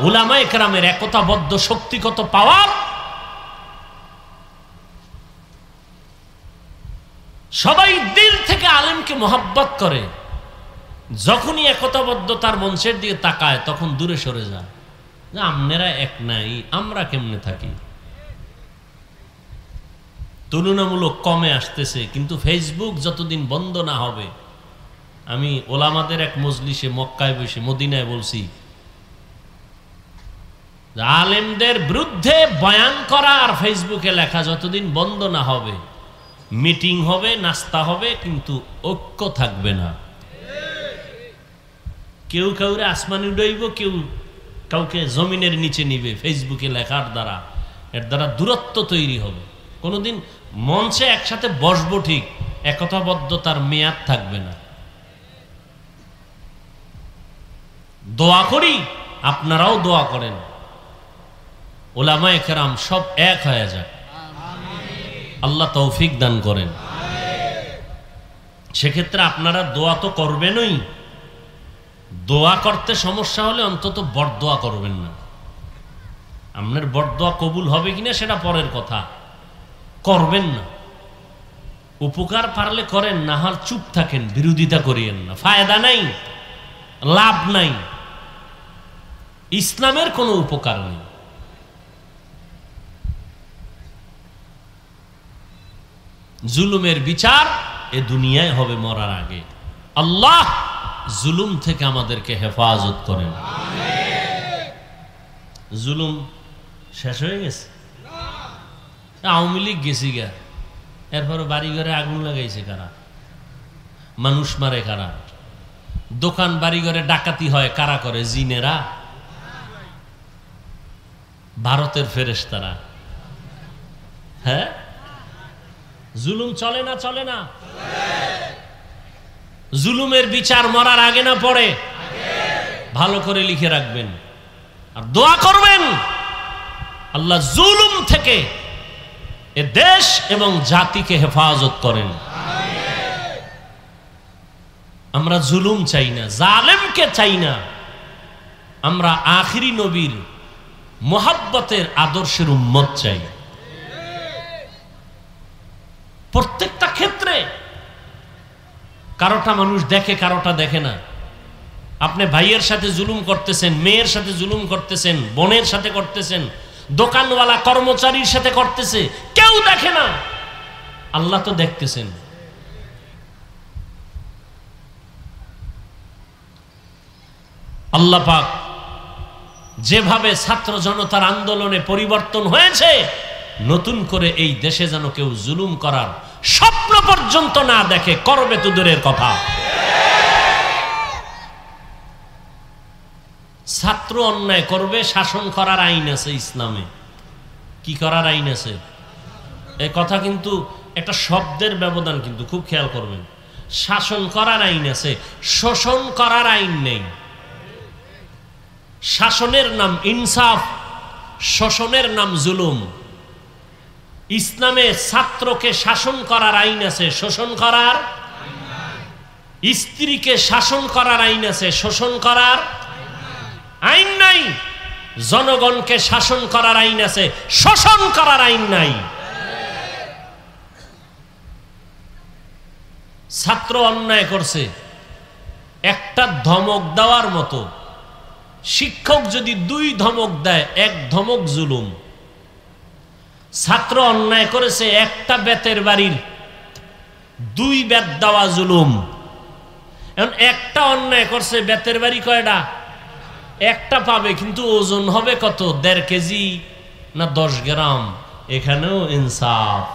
উলামায়ে কেরামের একতাবদ্ধ শক্তি কত পাওয়ার। সবাই দিল থেকে আলেমকে মহব্বত করে, যখনই একতাবদ্ধতার মঞ্চের দিকে তাকায় তখন দূরে সরে যায়। আপনারা এক নাই, আমরা কেমনে থাকি? তুলনামূলক কমে আসতেছে, কিন্তু ফেসবুক যতদিন বন্ধ না হবে। আমি ওলামাদের এক মজলিসে মক্কায় বসে মদিনায় বলছি, আলেমদের বিরুদ্ধে বয়ান করা আর ফেসবুকে লেখা যতদিন বন্ধ না হবে, মিটিং হবে, নাস্তা হবে, কিন্তু ঐক্য থাকবে না। কেউ কাউরে আসমানে উড়াইব, কেউ কাউকে জমিনের নিচে নিবে ফেসবুকে লেখার দ্বারা। এর দ্বারা দূরত্ব তৈরি হবে। কোনোদিন মঞ্চে একসাথে বসবো ঠিক, একতাবদ্ধতার মেয়াদ থাকবে না। দোয়া করি, আপনারাও দোয়া করেন, উলামায়ে কেরাম সব এক হয়ে যায়, আল্লাহ তৌফিক দান করেন। সেক্ষেত্রে আপনারা দোয়া তো করবেনই, দোয়া করতে সমস্যা হলে অন্তত বরদোয়া করবেন না। আপনার বরদোয়া কবুল হবে কিনা সেটা পরের কথা, করবেন না। উপকার পারলে করেন, না হলে চুপ থাকেন, বিরোধিতা করিয়েন না, ফায়দা নাই, লাভ নাই, ইসলামের কোনো উপকার নেই। জুলুমের বিচার এ দুনিয়ায় হবে মরার আগে। আল্লাহ জুলুম থেকে আমাদেরকে হেফাজত করেন। জুলুম শেষ হয়ে গেছে? আওয়ামী লীগ গেছি গা, এরপরে বাড়ি ঘরে আগুন লাগাইছে কারা? মানুষ মারে কারা? দোকান বাড়ি ঘরে ডাকাতি হয় কারা করে? জিনেরা, ভারতের ফেরেশতারা। হ্যাঁ, জুলুম চলে না? চলে না? জুলুমের বিচার মরার আগে না পরে? ভালো করে লিখে রাখবেন আর দোয়া করবেন, আল্লাহ জুলুম থেকে এ দেশ এবং জাতিকে হেফাজত করেন। আমরা জুলুম চাই না, জালেমকে চাই না। আমরা আখিরি নবীর মোহাব্বতের আদর্শের উম্মত চাই। প্রত্যেকটা ক্ষেত্রে কারোটা মানুষ দেখে, কারোটা দেখে না। আপনি ভাইয়ের সাথে জুলুম করতেছেন, মেয়ের সাথে জুলুম করতেছেন, বোনের সাথে করতেছেন, দোকানওয়ালা কর্মচারীর সাথে করতেছে, কেউ দেখে না, আল্লাহ তো দেখতেছেন। আল্লাহ পাক যেভাবে ছাত্র জনতার আন্দোলনে পরিবর্তন হয়েছে, নতুন করে এই দেশে যেন কেউ জুলুম করার স্বপ্ন পর্যন্ত না দেখে, করবে তো দূরের কথা। ছাত্র অন্যায় করবে, শাসন করার আইন আছে ইসলামে। কি করার আইন আছে? এই কথা কিন্তু একটা শব্দের ব্যবধান, কিন্তু খুব খেয়াল করবেন। শাসন করার আইন আছে, শোষণ করার আইন নেই। শাসনের নাম ইনসাফ, শোষণের নাম জুলুম। ইসলামে ছাত্রকে শাসন করার আইন আছে, শোষণ করার। স্ত্রীকে শাসন করার আইন আছে, শোষণ করার আইন নাই। জনগণকে শাসন করার আইন আছে, শোষণ করার আইন নাই। ছাত্র অন্যায় করছে, একটা ধমক দেওয়ার মতো। শিক্ষক যদি 2 ধমক দেয়, 1 ধমক জুলুম। ছাত্র অন্যায় করেছে, একটা বেতের বাড়ির 2 বেত দেওয়া জুলুম। এখন একটা অন্যায় করছে, বেতের বাড়ি কয়টা? একটা পাবে, কিন্তু ওজন হবে কত? 1.5 কেজি না 10 গ্রাম? এখানেও ইনসাফ।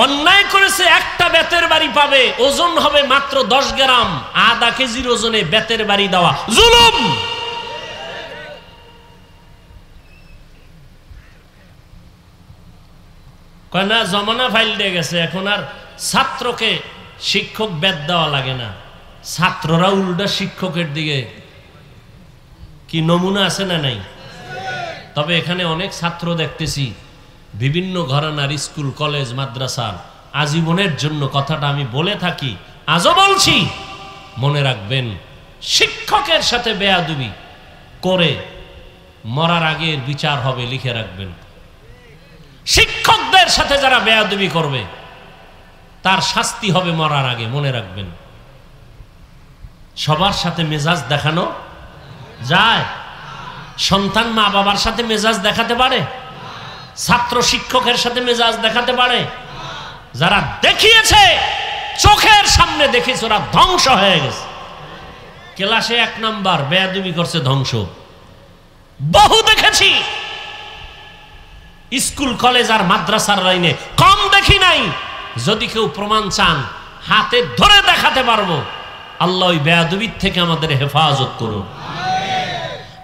অন্যায় করেছে, একটা বেতের বাড়ি পাবে, ওজন হবে মাত্র 10 গ্রাম, আধা কেজির ওজনে বেতের বাড়ি দেওয়া জুলুম। কয় না, জমানা ফাইল দিয়ে গেছে, এখন আর ছাত্রকে শিক্ষক বেত দেওয়া লাগে না। ছাত্ররা উল্টা শিক্ষকের দিকে। কি নমুনা আছে না নাই? তবে এখানে অনেক ছাত্র দেখতেছি বিভিন্ন ঘরানার স্কুল কলেজ মাদ্রাসার আজীবনের জন্য কথাটা আমি বলে থাকি, আজও বলছি, মনে রাখবেন শিক্ষকের সাথে বেয়াদবি করে মরার আগের বিচার হবে, লিখে রাখবেন। শিক্ষকদের সাথে যারা বেয়াদবি করবে তার শাস্তি হবে মরার আগে, মনে রাখবেন। সবার সাথে মেজাজ দেখানো যায়? সন্তান মা বাবার সাথে মেজাজ দেখাতে পারে? ছাত্র শিক্ষকের সাথে মেজাজ দেখাতে পারে? যারা দেখিয়েছে, চোখের সামনে দেখেছে, ওরা ধ্বংস হয়ে গেছে। ক্লাসে 1 নাম্বার বেয়াদবি করছে, ধ্বংস। বহু দেখেছি। স্কুল কলেজ আর মাদ্রাসার লাইনে কম দেখি নাই। যদি কেউ প্রমাণ চান হাতে ধরে দেখাতে পারবো। আল্লাহ ওই বেয়াদবির থেকে আমাদের হেফাজত করুন।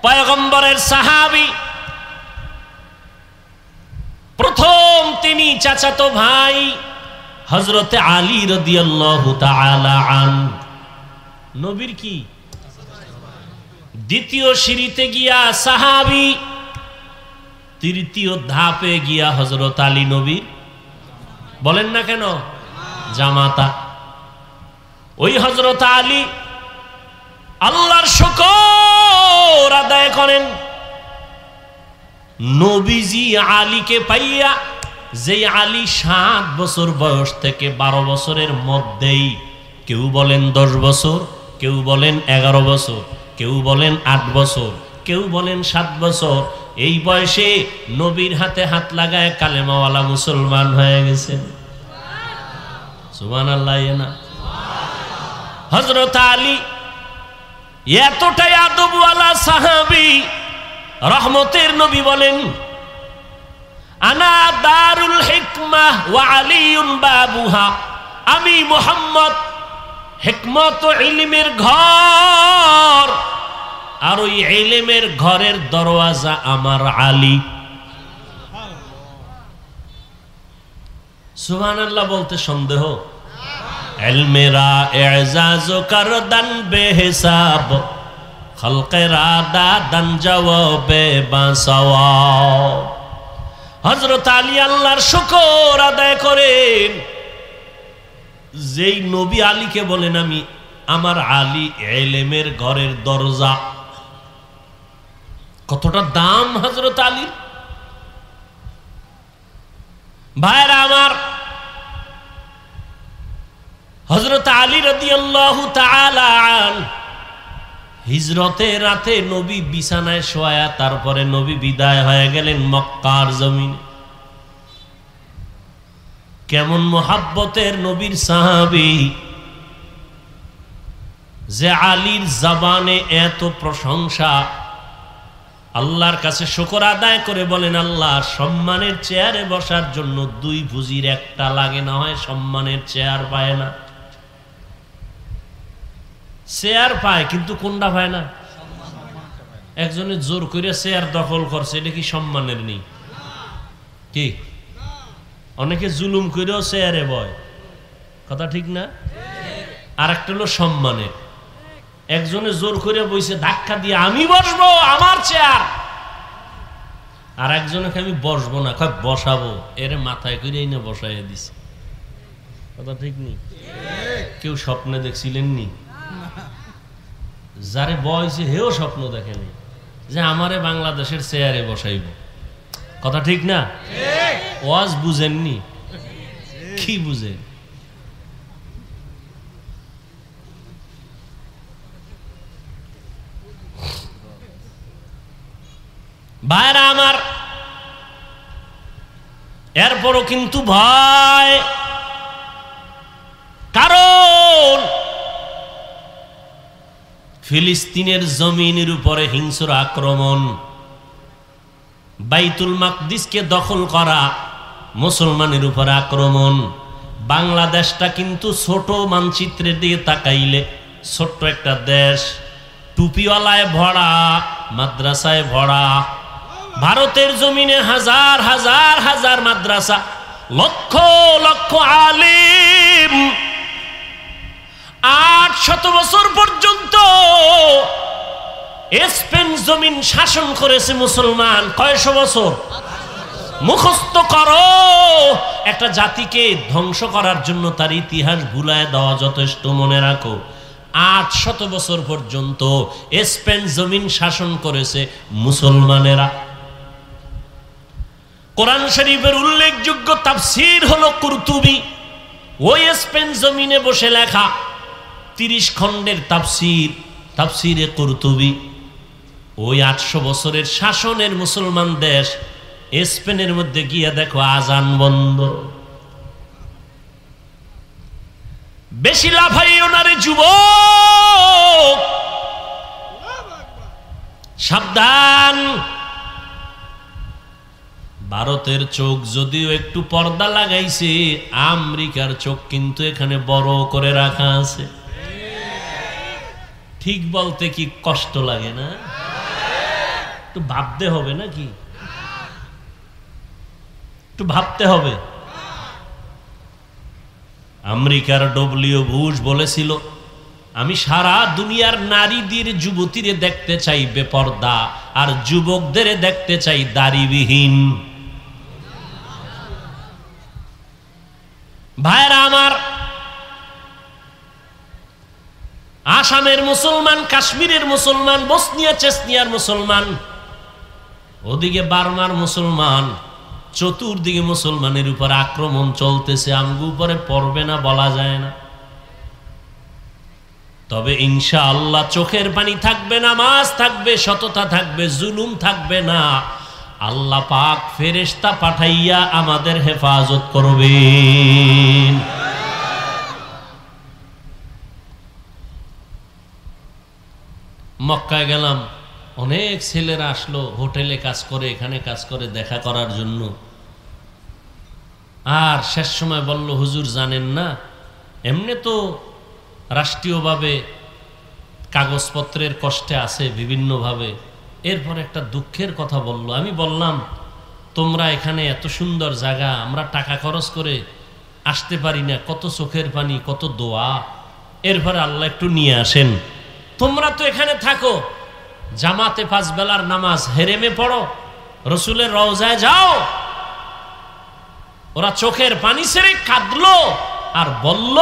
পয়গম্বরের সাহাবী প্রথম, তিনি চাচাতো ভাই হযরতে আলী রাদিয়াল্লাহু তাআলা আনহু, নবীর কি দ্বিতীয় সিঁড়িতে গিয়া সাহাবী, তৃতীয় ধাপে গিয়া হযরত আলী নবীর, বলেন না কেন, জামাতা। ওই হযরত আলী আল্লাহর শুকর আদায় করেন। নবীজি আলীকে পাইয়া, যে আলী 7 বছর বয়স থেকে 12 বছরের মধ্যেই, কেউ বলেন 10 বছর, কেউ বলেন 11 বছর, কেউ বলেন 8 বছর, কেউ বলেন 7 বছর, এই বয়সে নবীর হাতে হাত লাগায় কালেমাওয়ালা মুসলমান হয়ে গেছেন। সুবহানাল্লাহ। না, হযরত আলী এতটাই আদবওয়ালা সাহাবী, রহমতের নবী বলেন, আনা দারুল হিকমাহ ওয়া আলীউন বাবুহা, আমি মুহাম্মদ হিকমত ও ইলমের ঘর, আর ওই ইলমের ঘরের দরওয়াজা আমার আলী। সুবহানাল্লাহ বলতে সন্দেহ? ইলমেরা ইজাজ করদান বেহিসাব, খলকেরা দাদান জওয়াবে বাসওয়াব। হযরত আলী আল্লাহর শুকর আদায় করেন। যেই নবী আলীকে বলেন, আমি আমার আলী ইলমের ঘরের দরজা। কতটা দাম হযরত আলীর। ভাইরা আমার, হযরত আলী রাদিয়াল্লাহু তাআলা আনহু হিজরতের রাতে নবী বিছানায় শোয়া, তারপরে নবী বিদায় হয়ে গেলেন মক্কার জমিনে। কেমন মুহাব্বতের নবীর সাহাবী, যে আলীর জবানে এত প্রশংসা, আল্লাহর কাছে শুকর আদায় করে বলেন, আল্লাহ সম্মানের চেয়ারে বসার জন্য 2 ভুজির একটা লাগে, না হয় সম্মানের চেয়ার পায় না। চেয়ার পায় কিন্তু কোনটা পায় না? একজনে জোর করে চেয়ার দখল করছে, এটা কি সম্মানের নেই? কি অনেকে জুলুম করেও চেয়ারে বয়, কথা ঠিক না? আর একটা হলো সম্মানের। একজনে জোর করে বইছে ধাক্কা দিয়ে, আমি বসবো, আমার চেয়ার। আর একজনকে আমি বসবো না, কয় বসাবো, এর মাথায় করে না বসাইয়া দিছে, কথা ঠিক নেই? কেউ স্বপ্নে দেখছিলেন নি? যারে বয়সে হেও স্বপ্ন দেখেনি যে আমারে বাংলাদেশের চেয়ারে বসাইব, কথা ঠিক না? ওয়াজ বুঝেননি? কি বুঝেন? ভাইরা আমার, এরপরও কিন্তু ভয়, কারণ ফিলিস্তিনের জমিনের উপরে হিংস্র আক্রমণ, বাইতুল মাকদিসকে দখল করা, মুসলমানের উপর আক্রমণ। বাংলাদেশটা কিন্তু ছোট, মানচিত্রের দিকে তাকাইলে ছোট্ট একটা দেশ, টুপিওয়ালায় ভরা, মাদ্রাসায় ভরা। ভারতের জমিনে হাজার হাজার হাজার মাদ্রাসা, লক্ষ লক্ষ আলিম। 800 বছর পর্যন্ত স্পেন জমিন শাসন করেছে মুসলমান। কয়শো বছর? মুখস্থ করো। একটা জাতিকে ধ্বংস করার জন্য তার ইতিহাস ভুলায় দেওয়া যথেষ্ট। মনে রাখো 800 বছর পর্যন্ত স্পেন জমিন শাসন করেছে মুসলমানেরা। কোরআন শরীফের উল্লেখযোগ্য তাফসীর হলো কুরতুবী। ওই স্পেন জমিনে বসে লেখা 30 খণ্ডের তাফসীর, তাফসীরে কুরতুবী। ওই 800 বছরের শাসনের মুসলমান দেশ স্পেনের মধ্যে গিয়ে দেখো আজান বন্ধ। বেশি লাফাইও না রে যুবক, সাবধান। ভারতের চোখ যদিও একটু পর্দা লাগাইছে, আমেরিকার চোখ কিন্তু এখানে বড় করে রাখা আছে। ঠিক বলতে কি কষ্ট লাগে না? একটু ভাবতে হবে নাকি? একটু ভাবতে হবে। আমেরিকার ডব্লিউ বুশ বলেছিল, আমি সারা দুনিয়ার নারীদের যুবতীরে দেখতে চাই বেপর্দা, আর যুবকদের দেখতে চাই দাড়িবিহীন। ভাইরা আমার, আসামের মুসলমান, কাশ্মীরের মুসলমান, বসনিয়া চেচনিয়ার মুসলমান, ওদিকে বার্মার মুসলমান, চতুর্দিকে মুসলমানের উপর আক্রমণ চলতেছে। আমগো উপরে পড়বে না বলা যায় না, তবে ইনশাআল্লাহ চোখের পানি থাকবে, নামাজ থাকবে, সততা থাকবে, জুলুম থাকবে না। আল্লাহ পাক ফেরেশতা পাঠাইয়া আমাদের হেফাজত করবেন। মক্কায় গেলাম, অনেক ছেলেরা আসলো, হোটেলে কাজ করে, এখানে কাজ করে, দেখা করার জন্য। আর শেষ সময় বলল, হুজুর জানেন না, এমনি তো রাষ্ট্রীয়ভাবে কাগজপত্রের কষ্টে আছে বিভিন্নভাবে, এরপর একটা দুঃখের কথা বলল। আমি বললাম, তোমরা এখানে এত সুন্দর জায়গা, আমরা টাকা খরচ করে আসতে পারি না, কত চোখের পানি, কত দোয়া, এরপরে আল্লাহ একটু নিয়ে আসেন। তোমরা তো এখানে থাকো, জামাতে 5 বেলার নামাজ হেরেমে পড়ো, রসুলের রওজায় যাও। ওরা চোখের পানি ছেড়ে কাঁদলো আর বলল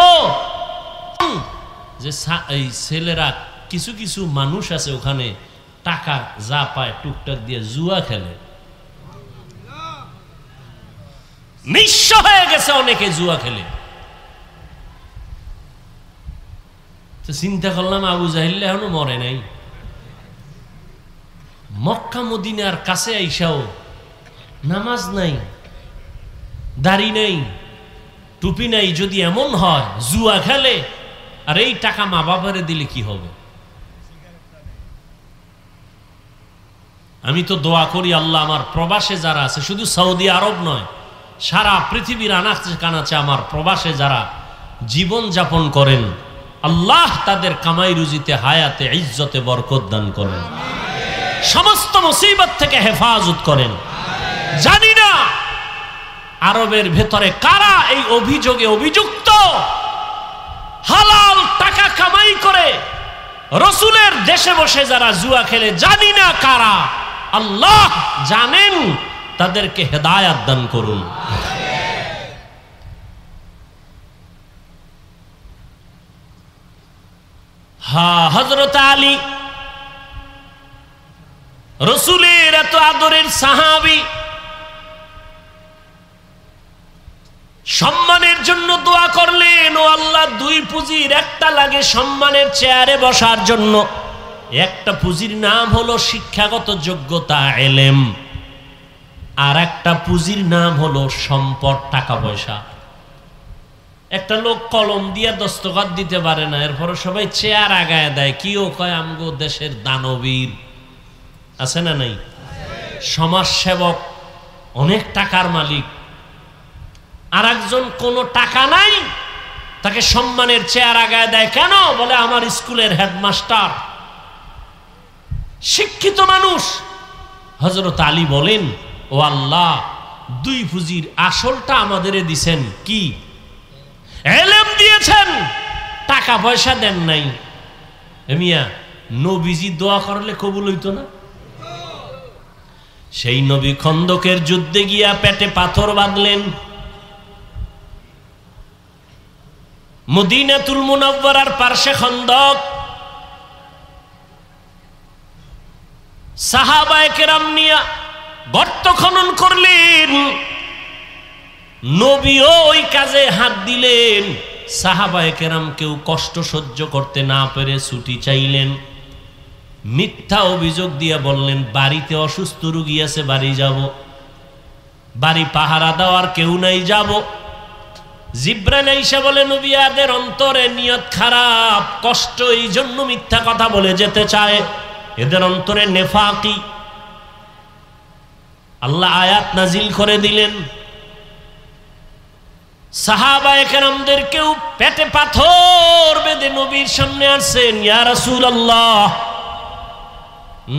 যে এই ছেলেরা, কিছু কিছু মানুষ আছে ওখানে, টাকা যা পায় টুকটাক দিয়ে জুয়া খেলে, নিঃস্ব হয়ে গেছে অনেকে জুয়া খেলে। তো চিন্তা করলাম, আবু জাহিল এখনো মরে নাই। মক্কা মদিনার কাছে আইসাও নামাজ নাই, দাড়ি নাই, টুপি নাই। যদি এমন হয় জুয়া খেলে, আর এই টাকা মা বাবারে দিলে কি হবে? আমি তো দোয়া করি, আল্লাহ আমার প্রবাসে যারা আছে, শুধু সৌদি আরব নয়, সারা পৃথিবীর আনাচে কানাচে আমার প্রবাসে যারা জীবন যাপন করেন, আল্লাহ তাদের কামাই রুজিতে, হায়াতে, ইজ্জতে বরকত দান করেন, সমস্ত মুসিবত থেকে হেফাজত করেন। জানি না আরবের ভেতরে কারা এই অভিযোগে অভিযুক্ত, হালাল টাকা কামাই করে রসুলের দেশে বসে যারা জুয়া খেলে, জানি না কারা, আল্লাহ জানেন, তাদেরকে হেদায়াত দান করুন। হযরত আলী রসুলের এত আদরের সাহাবী, সম্মানের জন্য দোয়া করলেন, ও আল্লাহ, 2 পুঁজির একটা লাগে সম্মানের চেয়ারে বসার জন্য। একটা পুঁজির নাম হলো শিক্ষাগত যোগ্যতা, এলেম, আর একটা পুঁজির নাম হলো সম্পদ, টাকা পয়সা। একটা লোক কলম দিয়ে দস্তখত দিতে পারে না, এরপর সবাই চেয়ার আগায় দেয়, কিও কয় আমগো দেশের দানবীর। আছে না নাই? সমাজ সেবক, অনেক টাকার মালিক। আর একজন কোনো টাকা নাই, তাকে সম্মানের চেয়ার আগায় দেয় কেন? বলে আমার স্কুলের হেডমাস্টার, শিক্ষিত মানুষ। হযরত আলী বলেন, ও আল্লাহ, 2 পুঁজির আসলটা আমাদের দিছেন, কি? এলেম দিয়েছেন, টাকা পয়সা দেন নাই। মিয়া, নবীজি দোয়া করলে কবুল হইতো না? সেই নবী খন্দকের যুদ্ধে গিয়া পেটে পাথর বাঁধলেন। মদিনাতুল মুনাওয়ারার পার্শ্বে খন্দক, সাহাবায়ে কেরাম নিয়া গর্ত খনন করলেন। নবীও ওই কাজে হাত দিলেন। সাহাবায়ে কেরাম কেউ কষ্ট সহ্য করতে না পেরে ছুটি চাইলেন। মিথ্যা অভিযোগ দিয়ে বললেন বাড়িতে অসুস্থ রোগী আছে, বাড়ি যাব, বাড়ি পাহারা দেওয়ার কেউ নাই, যাব। জিব্রাইল আইসা বলে নবী আদের অন্তরে নিয়ত খারাপ, কষ্ট, এই জন্য মিথ্যা কথা বলে যেতে চায়, এদের অন্তরে নেফাকি। আল্লাহ আয়াত নাজিল করে দিলেন, সাহাবায়ে কেরামদের কেউ পেটে পাথর বেঁধে নবীর সামনে আসছেন, ইয়া রাসূলুল্লাহ,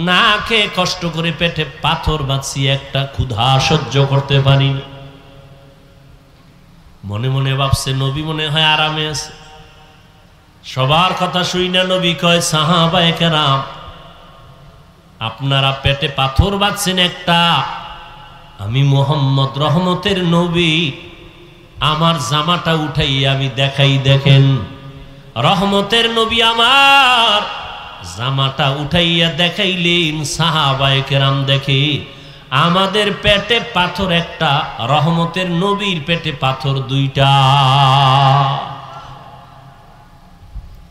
না খেয়ে কষ্ট করে পেটে পাথর বাঁধছি, একটা ক্ষুধা সহ্য করতে পারি না। মনে মনে ভাবছে নবী মনে হয় আরামে আছে। সবার কথা শুই না নবী কয়, সাহাবায়ে কেরাম আপনারা পেটে পাথর বাঁধছেন একটা, আমি মুহাম্মদ রহমতের নবী, আমার জামাটা উঠাইয়া আমি দেখাই, দেখেন। রহমতের নবী আমার জামাটা উঠাইয়া দেখাইলেন। সাহাবায়ে কেরাম দেখে আমাদের পেটে পাথর একটা, রহমতের নবীর পেটে পাথর দুইটা।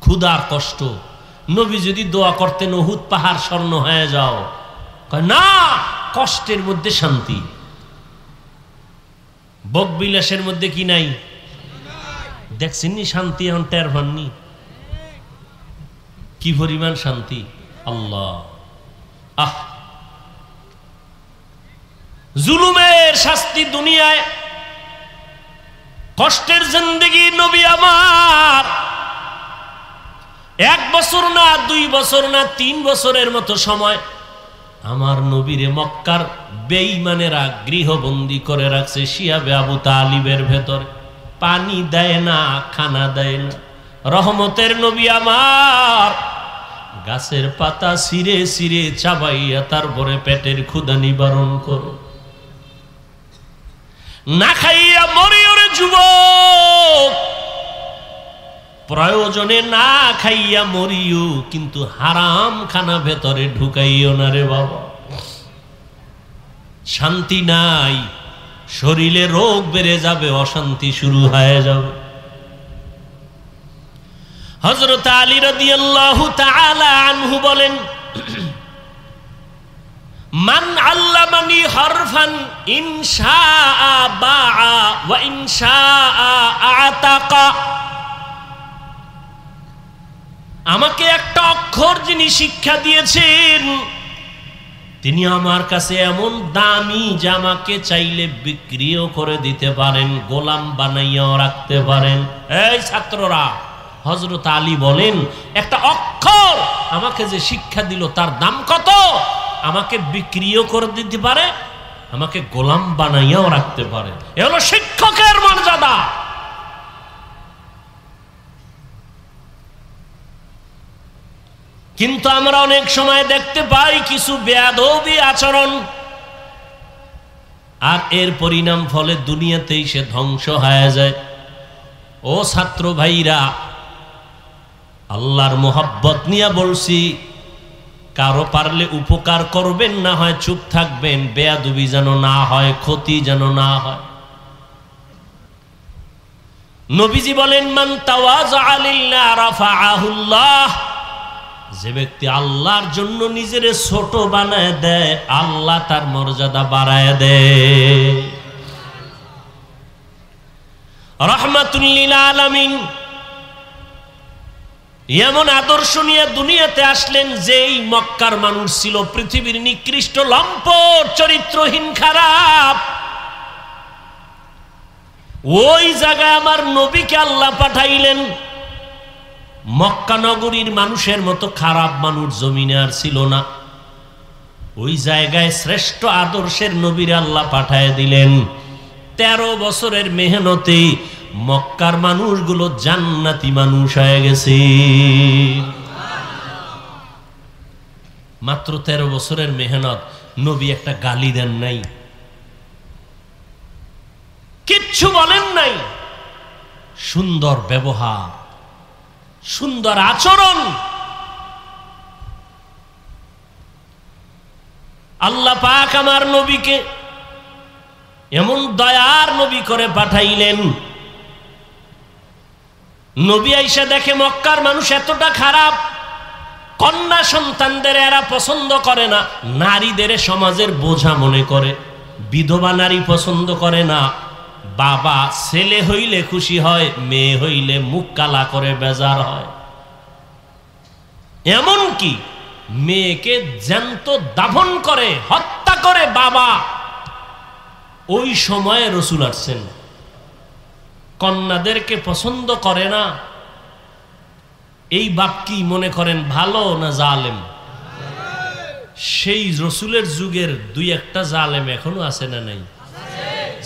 ক্ষুধা কষ্ট, নবী যদি দোয়া করতেন উহুদ পাহাড় স্বর্ণ হয়ে যাও, না, কষ্টের মধ্যে শান্তি। ভোগ বিলাসের মধ্যে কি নাই? দেখছেননি শান্তি, এখন টের পাননি কি পরিমাণ শান্তি। আল্লাহ, আহ, জুলুমের শাস্তি দুনিয়ায়, কষ্টের জিন্দেগি। নবী আমার 1 বছর না, 2 বছর না, 3 বছরের মতো সময় আমার নবীরে মক্কার বেঈমানেরা গৃহবন্দী করে রাখছে শিয়াবে আবু তালিবের ভেতরে। পানি দেয় না, খানা দেয় না। রহমতের নবী আমার গাছের পাতা ছিঁড়ে ছিঁড়ে চাবাইয়া তারপরে পেটের ক্ষুধা নিবারণ করো। না খাইয়া মরিও রে যুবক, প্রয়োজনে না খাইয়া মরিও, কিন্তু হারাম খানা ভেতরে ঢুকাইও না রে বাবা। শান্তি নাই, শরীরে রোগ বেড়ে যাবে, অশান্তি শুরু হয়ে যাবে। হযরত আলী রাদিয়াল্লাহু তাআলা আনহু বলেন, মান আল্লামানি হরফান ইনশাআ বাআ ওয়া ইনশাআ আতাকা, আমাকে একটা অক্ষর যিনি শিক্ষা দিয়েছেন তিনি আমার কাছে এমন দামি যে আমাকে চাইলে বিক্রিও করে দিতে পারেন, গোলাম বানাইয়াও রাখতে পারেন। এই ছাত্ররা, হযরত আলী বলেন একটা অক্ষর আমাকে যে শিক্ষা দিল তার দাম কত? আমাকে বিক্রিও করে দিতে পারে, আমাকে গোলাম বানাইয়াও রাখতে পারে। এ হলো শিক্ষকের মর্যাদা। কিন্তু আমরা অনেক সময় দেখতে পাই কিছু বেয়াদবি আচরণ, আর এর পরিণাম ফলে দুনিয়াতেই সে ধ্বংস হয়ে যায়। ও ছাত্র ভাইরা, আল্লাহর মোহাব্বত নিয়ে বলছি, কারো পারলে উপকার করবেন, না হয় চুপ থাকবেন, বেয়াদবি যেন না হয়, ক্ষতি যেন না হয়। নবীজি বলেন, মান তাওয়াযা লিল্লাহ রাফাআহুল্লাহ, যে ব্যক্তি আল্লাহর জন্য নিজেরে ছোট বানায় দেয়, আল্লাহ তার মর্যাদা বাড়ায় দেয়। রাহমাতুল লিল আলামিন এমন আদর্শ নিয়ে দুনিয়াতে আসলেন, যেই মক্কার মানুষ ছিল পৃথিবীর নিকৃষ্ট, লম্পট, চরিত্রহীন, খারাপ। ওই জায়গায় আমার নবীকে আল্লাহ পাঠাইলেন। মক্কা নগরীর মানুষের মতো খারাপ মানুষ জমিনে আর ছিল না। ওই জায়গায় শ্রেষ্ঠ আদর্শের নবীর আল্লাহ পাঠায় দিলেন। 13 বছরের মেহনতে মক্কার মানুষগুলো জান্নাতি মানুষ হয়ে গেছে। মাত্র 13 বছরের মেহনত, নবী একটা গালি দেন নাই, কিচ্ছু বলেন নাই। সুন্দর ব্যবহার, সুন্দর আচরণ। আল্লাহ পাক আমার নবীকে এমন দয়ার নবী করে পাঠাইলেন, নবী আইসা দেখে মক্কার মানুষ এতটা খারাপ, কন্যা সন্তানদের এরা পছন্দ করে না, নারীদের সমাজের বোঝা মনে করে, বিধবা নারী পছন্দ করে না। বাবা ছেলে হইলে খুশি হয়, মেয়ে হইলে মুখ কালা করে বেজার হয়। এমন কি মেয়েকে জ্যান্ত দাফন করে, হত্যা করে বাবা। ওই সময়ে রসুল আসছেন, কন্যাদেরকে পছন্দ করে না। এই বাপ কি মনে করেন ভালো না জালেম? সেই রসুলের যুগের দুই একটা জালেম এখনো আছে না নাই?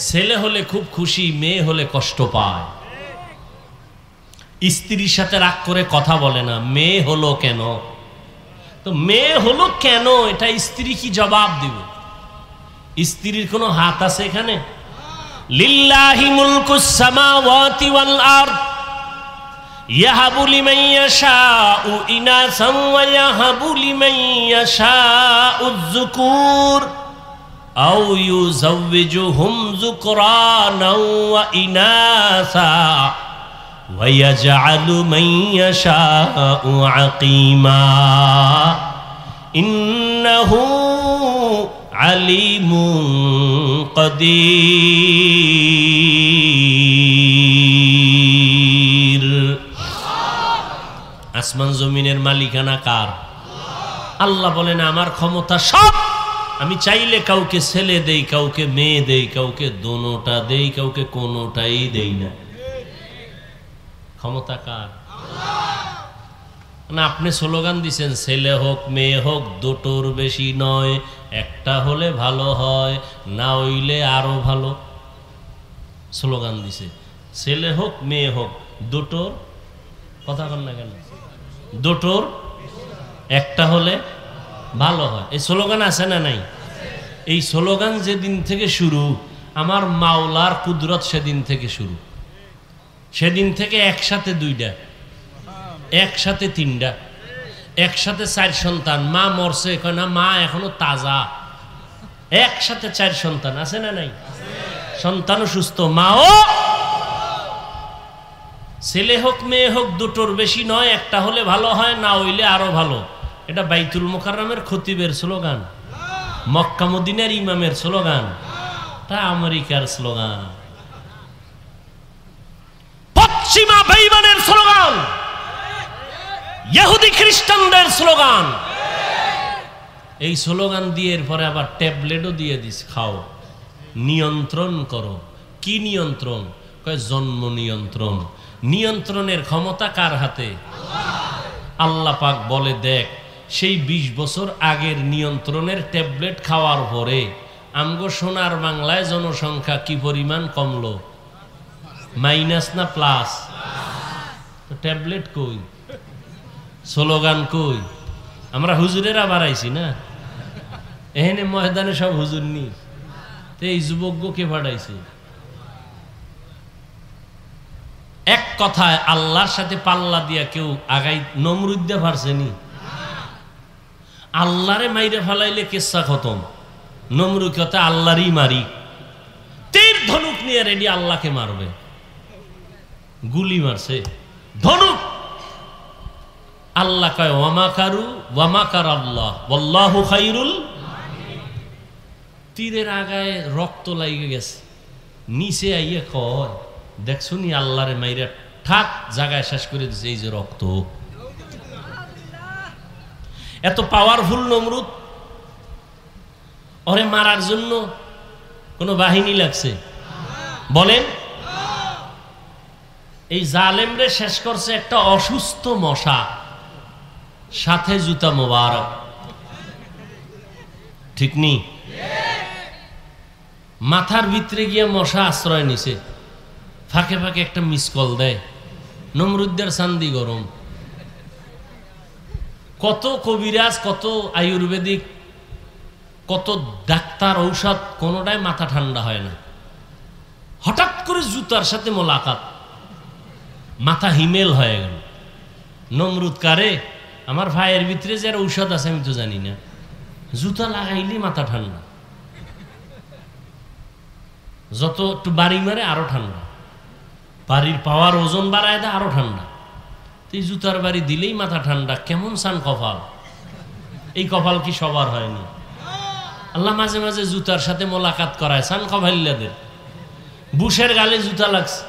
ছেলে হলে খুব খুশি, মেয়ে হলে কষ্ট পায়। স্ত্রীর সাথে রাগ করে কথা বলে না, মেয়ে হলো কেন? তো মেয়ে হলো কেন এটা স্ত্রী কি জবাব দিবে? স্ত্রীর কোনো হাত আছে এখানে? লিল্লাহি মুলকুস সামাওয়াতি ওয়াল আরদ ইয়াহাবু লিমান ইয়াশাউ ইনাসান ওয়া ইয়াহাবু লিমান ইয়াশাউ যুকুর আও ইউযাওয়িজুহুম যুকরানাও ওয়া ইনাসা ওয়া ইয়াজআলু মান ইয়াশাউ আকিমা ইন্নাহু আলিমুন কাদির। আসমান জমিনের মালিকানা কার? আল্লাহ বলেন আমার ক্ষমতা সব, আমি চাইলে কাউকে ছেলে দেই, কাউকে মেয়ে দেই, কাউকে দোনোটা দেই, কাউকে কোনোটাই দেই না। ক্ষমতা কার? না আপনি স্লোগান দিছেন ছেলে হোক মেয়ে হোক দুটোর বেশি নয়, একটা হলে ভালো হয়, না হইলে আরো ভালো। স্লোগান দিছে ছেলে হোক মেয়ে হোক দুটোর, কথা বল না কেন? দুটোর একটা হলে ভালো হয়, এই স্লোগান আছে না নাই? এই স্লোগান যেদিন থেকে শুরু, আমার মাওলার কুদরত সেদিন থেকে শুরু। সেদিন থেকে একসাথে দুইটা, একসাথে তিনটা, একসাথে 4 সন্তান। মা মরছে কয় না, মা এখনো তাজা। একসাথে 4 সন্তান আছে না নাই? সন্তানও সুস্থ, মাও। ছেলে হোক মেয়ে হোক দুটোর বেশি নয়, একটা হলে ভালো হয়, না হইলে আরো ভালো। এটা বাইতুল মুকাররমের খতিবের স্লোগান, মক্কা মদিনার ইমামের স্লোগান, তা আমেরিকার স্লোগান, পশ্চিমা বেঈমানের স্লোগান, ইহুদি খ্রিস্টানদের স্লোগান। এই স্লোগান দিয়ে এরপরে আবার ট্যাবলেটও দিয়ে দিস, খাও, নিয়ন্ত্রণ করো। কি নিয়ন্ত্রণ? কয় জন্ম নিয়ন্ত্রণ। নিয়ন্ত্রণের ক্ষমতা কার হাতে? আল্লাহ পাক বলে দেখ, সেই 20 বছর আগের নিয়ন্ত্রণের ট্যাবলেট খাওয়ার পরে আমগো সোনার বাংলায় জনসংখ্যা কি পরিমাণ কমলো? মাইনাস না প্লাস? তো ট্যাবলেট কই, স্লোগান কই? আমরা হুজুরেরা বাড়াইছি না, এখানে ময়দানে সব হুজুর নি, তো এই যুবককে পাঠাইছে। এক কথায় আল্লাহর সাথে পাল্লা দিয়া কেউ আগাই নমরুদ দিয়া পারছেনি? আল্লাহরে মাইরে ফেলাইলে কেসা খতম। নমরুদ কথা আল্লাহরই মারি, তীর ধনুক নিয়ে রেডি আল্লাহকে মারবে। গুলি মারছে ধনুক। আল্লাহ কয় ওয়ামাকারু ওয়ামাকার আল্লাহ ওয়াল্লাহু খায়রুল। তীরের আগায় রক্ত লাগে গেছে, নিচে আইয়া কয় দেখছুনি আল্লাহরে মাইরা ঠাক জায়গায় শেষ করে দিছে, এই যে রক্ত। এত পাওয়ারফুল নমরুদ, ওরে মারার জন্য কোন বাহিনী লাগছে? বলেন। এই জালেমরে শেষ করছে একটা অসুস্থ মশা, সাথে জুতা মোবারক, ঠিক নি? মাথার ভিতরে গিয়ে মশা আশ্রয় নিছে, ফাঁকে ফাঁকে একটা মিস কল দেয়। নমরুদ্দের চান্দি গরম। কত কবিরাজ, কত আয়ুর্বেদিক কত ডাক্তার ঔষধ, কোনোটাই মাথা ঠান্ডা হয় না। হঠাৎ করে জুতার সাথে মোলাকাত, মাথা হিমেল হয়ে গেল। নমরুদ কারে, আমার ভাইয়ের ভিতরে যে ঔষধ আছে আমি তো জানি না, জুতা লাগাইলে মাথা ঠান্ডা, যত একটু বাড়ি মারে আরো ঠান্ডা, বাড়ির পাওয়ার ওজন বাড়ায় দেয় আরো ঠান্ডা। এই জুতার বাড়ি দিলেই মাথা ঠান্ডা, কেমন সান কপাল। এই কপাল কি সবার হয়নি? আল্লাহ মাঝে মাঝে জুতার সাথে মোলাকাত করায় সান কপাল্লাদের। বুশের গালে জুতা লাগছে,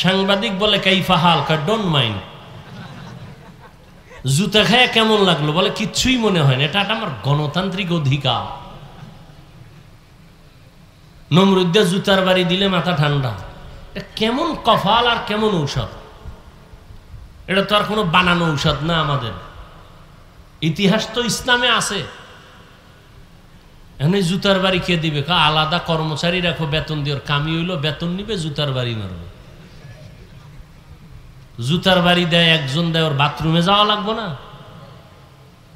সাংবাদিক বলে কাইফা হাল, ডোন্ট মাইন্ড। জুতা খায় কেমন লাগলো, বলে কিচ্ছুই মনে হয় না, এটা আমার গণতান্ত্রিক অধিকার। নমরুদ্দা জুতার বাড়ি দিলে মাথা ঠান্ডা, এটা কেমন কপাল আর কেমন ঔষধ। এটা তো আর কোনো বানানো ঔষধ না, আমাদের ইতিহাস তো ইসলামে আছে। এখন জুতার বাড়ি কে দিবে? আলাদা কর্মচারী রাখো, বেতন দিয়ে, কামি হইলো বেতন নিবে, জুতার বাড়ি মারবে। জুতার বাড়ি দেয় একজন, দেয় ওর বাথরুমে যাওয়া লাগবো না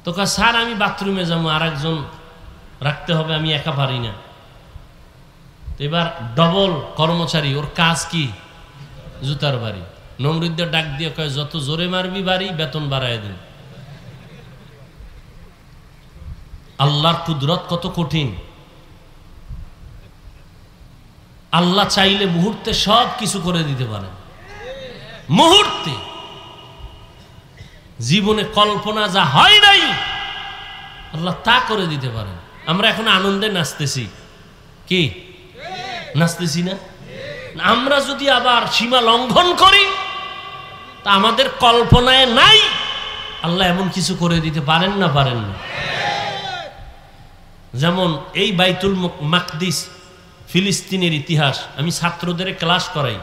তো? স্যার আমি বাথরুমে যাবো, আর একজন রাখতে হবে, আমি একা পারি না। এবার ডবল কর্মচারী, ওর কাজ কি? জুতার বাড়ি। নমরুদ্দের ডাক দিয়ে কয়, যত জোরে মারবি বাড়ি, বেতন বাড়ায় দিন। আল্লাহর কুদরত কত কঠিন। আল্লাহ চাইলে মুহূর্তে সব কিছু করে দিতে পারেন। মুহূর্তে জীবনে কল্পনা যা হয় নাই, আল্লাহ তা করে দিতে পারেন। আমরা এখন আনন্দে নাচতেছি, কি নাচতেছি না? আমরা যদি আবার সীমা লঙ্ঘন করি, তা আমাদের কল্পনায় নাই, আল্লাহ এমন কিছু করে দিতে পারেন না? পারেন না? যেমন এই বাইতুল মাকদিস, ফিলিস্তিনের ইতিহাস আমি ছাত্রদের ক্লাস করাই।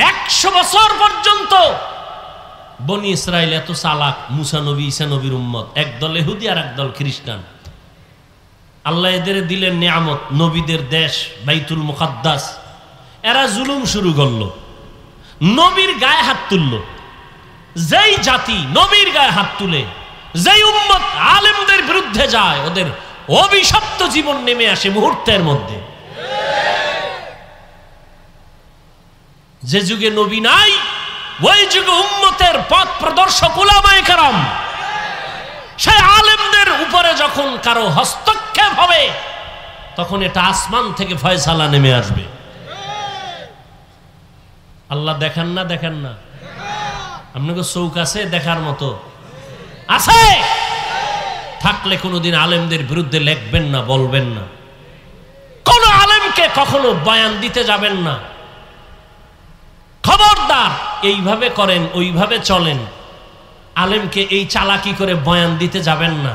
100 বছর পর্যন্ত বনি ইসরাইল এত চালাক, মুসা নবী, ঈসা নবীর উম্মত, একদল ইহুদি আর একদল খ্রিস্টান। আল্লাহ এদের দিলেন নিয়ামত, নবীদের দেশ বাইতুল মুকাদ্দাস। এরা জুলুম শুরু করলো, নবীর গায়ে হাত তুললো। যেই জাতি নবীর গায়ে হাত তুলে, যেই উম্মত আলেমদের বিরুদ্ধে যায়, ওদের অভিশপ্ত জীবন নেমে আসে মুহূর্তের মধ্যে। যে যুগে নবী নাই, ওই যুগে উম্মতের পথ প্রদর্শক উলামায়ে কেরাম, সেই আলেমদের উপরে যখন কারো হস্তক্ষেপ হবে, তখন এটা আসমান থেকে ফয়সালা নেমে আসবে। আল্লাহ দেখান না? দেখেন না? আপনাকে চৌক আছে দেখার মতো? আছে। থাকলে কোনোদিন আলেমদের বিরুদ্ধে লেখবেন না, বলবেন না। কোন আলেমকে কখনো বয়ান দিতে যাবেন না। খবরদার, এইভাবে করেন, ওইভাবে চলেন, আলেমকে এই চালাকি করে বয়ান দিতে যাবেন না।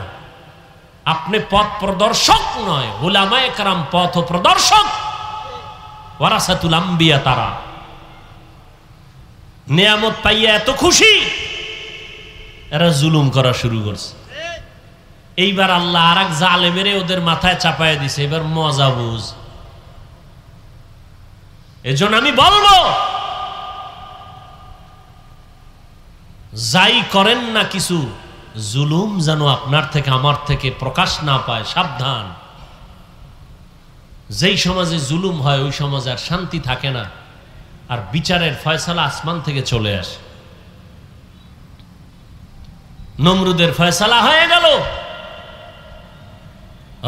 আপনি পথ প্রদর্শক নয়, উলামায়ে কেরাম পথ প্রদর্শক, ওয়ারাসাতুল আম্বিয়া। তারা নিয়ামত পাইয়া এত খুশি, এরা জুলুম করা শুরু করছে। এইবার আল্লাহ আর এক জালেমেরে ওদের মাথায় চাপায় দিছে। এবার মজা বুঝ। এজন্য আমি বলবো, যাই করেন না কিছু, জুলুম যেন আপনার থেকে আমার থেকে প্রকাশ না পায়, সাবধান। যেই সমাজে জুলুম হয়, ওই সমাজে আর শান্তি থাকে না, আর বিচারের ফয়সালা আসমান থেকে চলে আসে। নমরুদের ফয়সালা হয়ে গেল।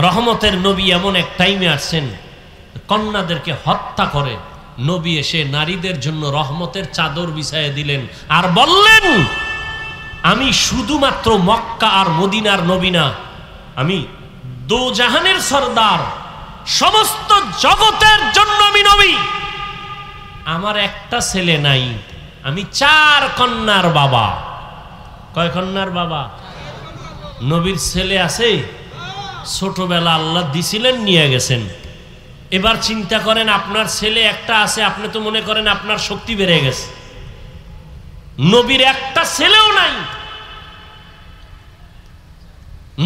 রহমতের নবী এমন এক টাইমে আসছেন, কন্যাদেরকে হত্যা করে নবী এসে নারীদের জন্য রহমতের চাদর বিছাইয়ে দিলেন, আর বললেন, আমি শুধুমাত্র মক্কা আর মদিনার নবী না, আমি দো জাহানের সরদার, সমস্ত জগতের জন্য আমি নবী। আমার একটা ছেলে নাই, আমি 4 কন্যার বাবা। কয় কন্যার বাবা? নবীর ছেলে আছে? ছোটবেলা আল্লাহ দিছিলেন, নিয়ে গেছেন। এবার চিন্তা করেন, আপনার ছেলে একটা আছে, আপনি তো মনে করেন আপনার শক্তি বেড়ে গেছে। নবীর একটা ছেলেও নাই,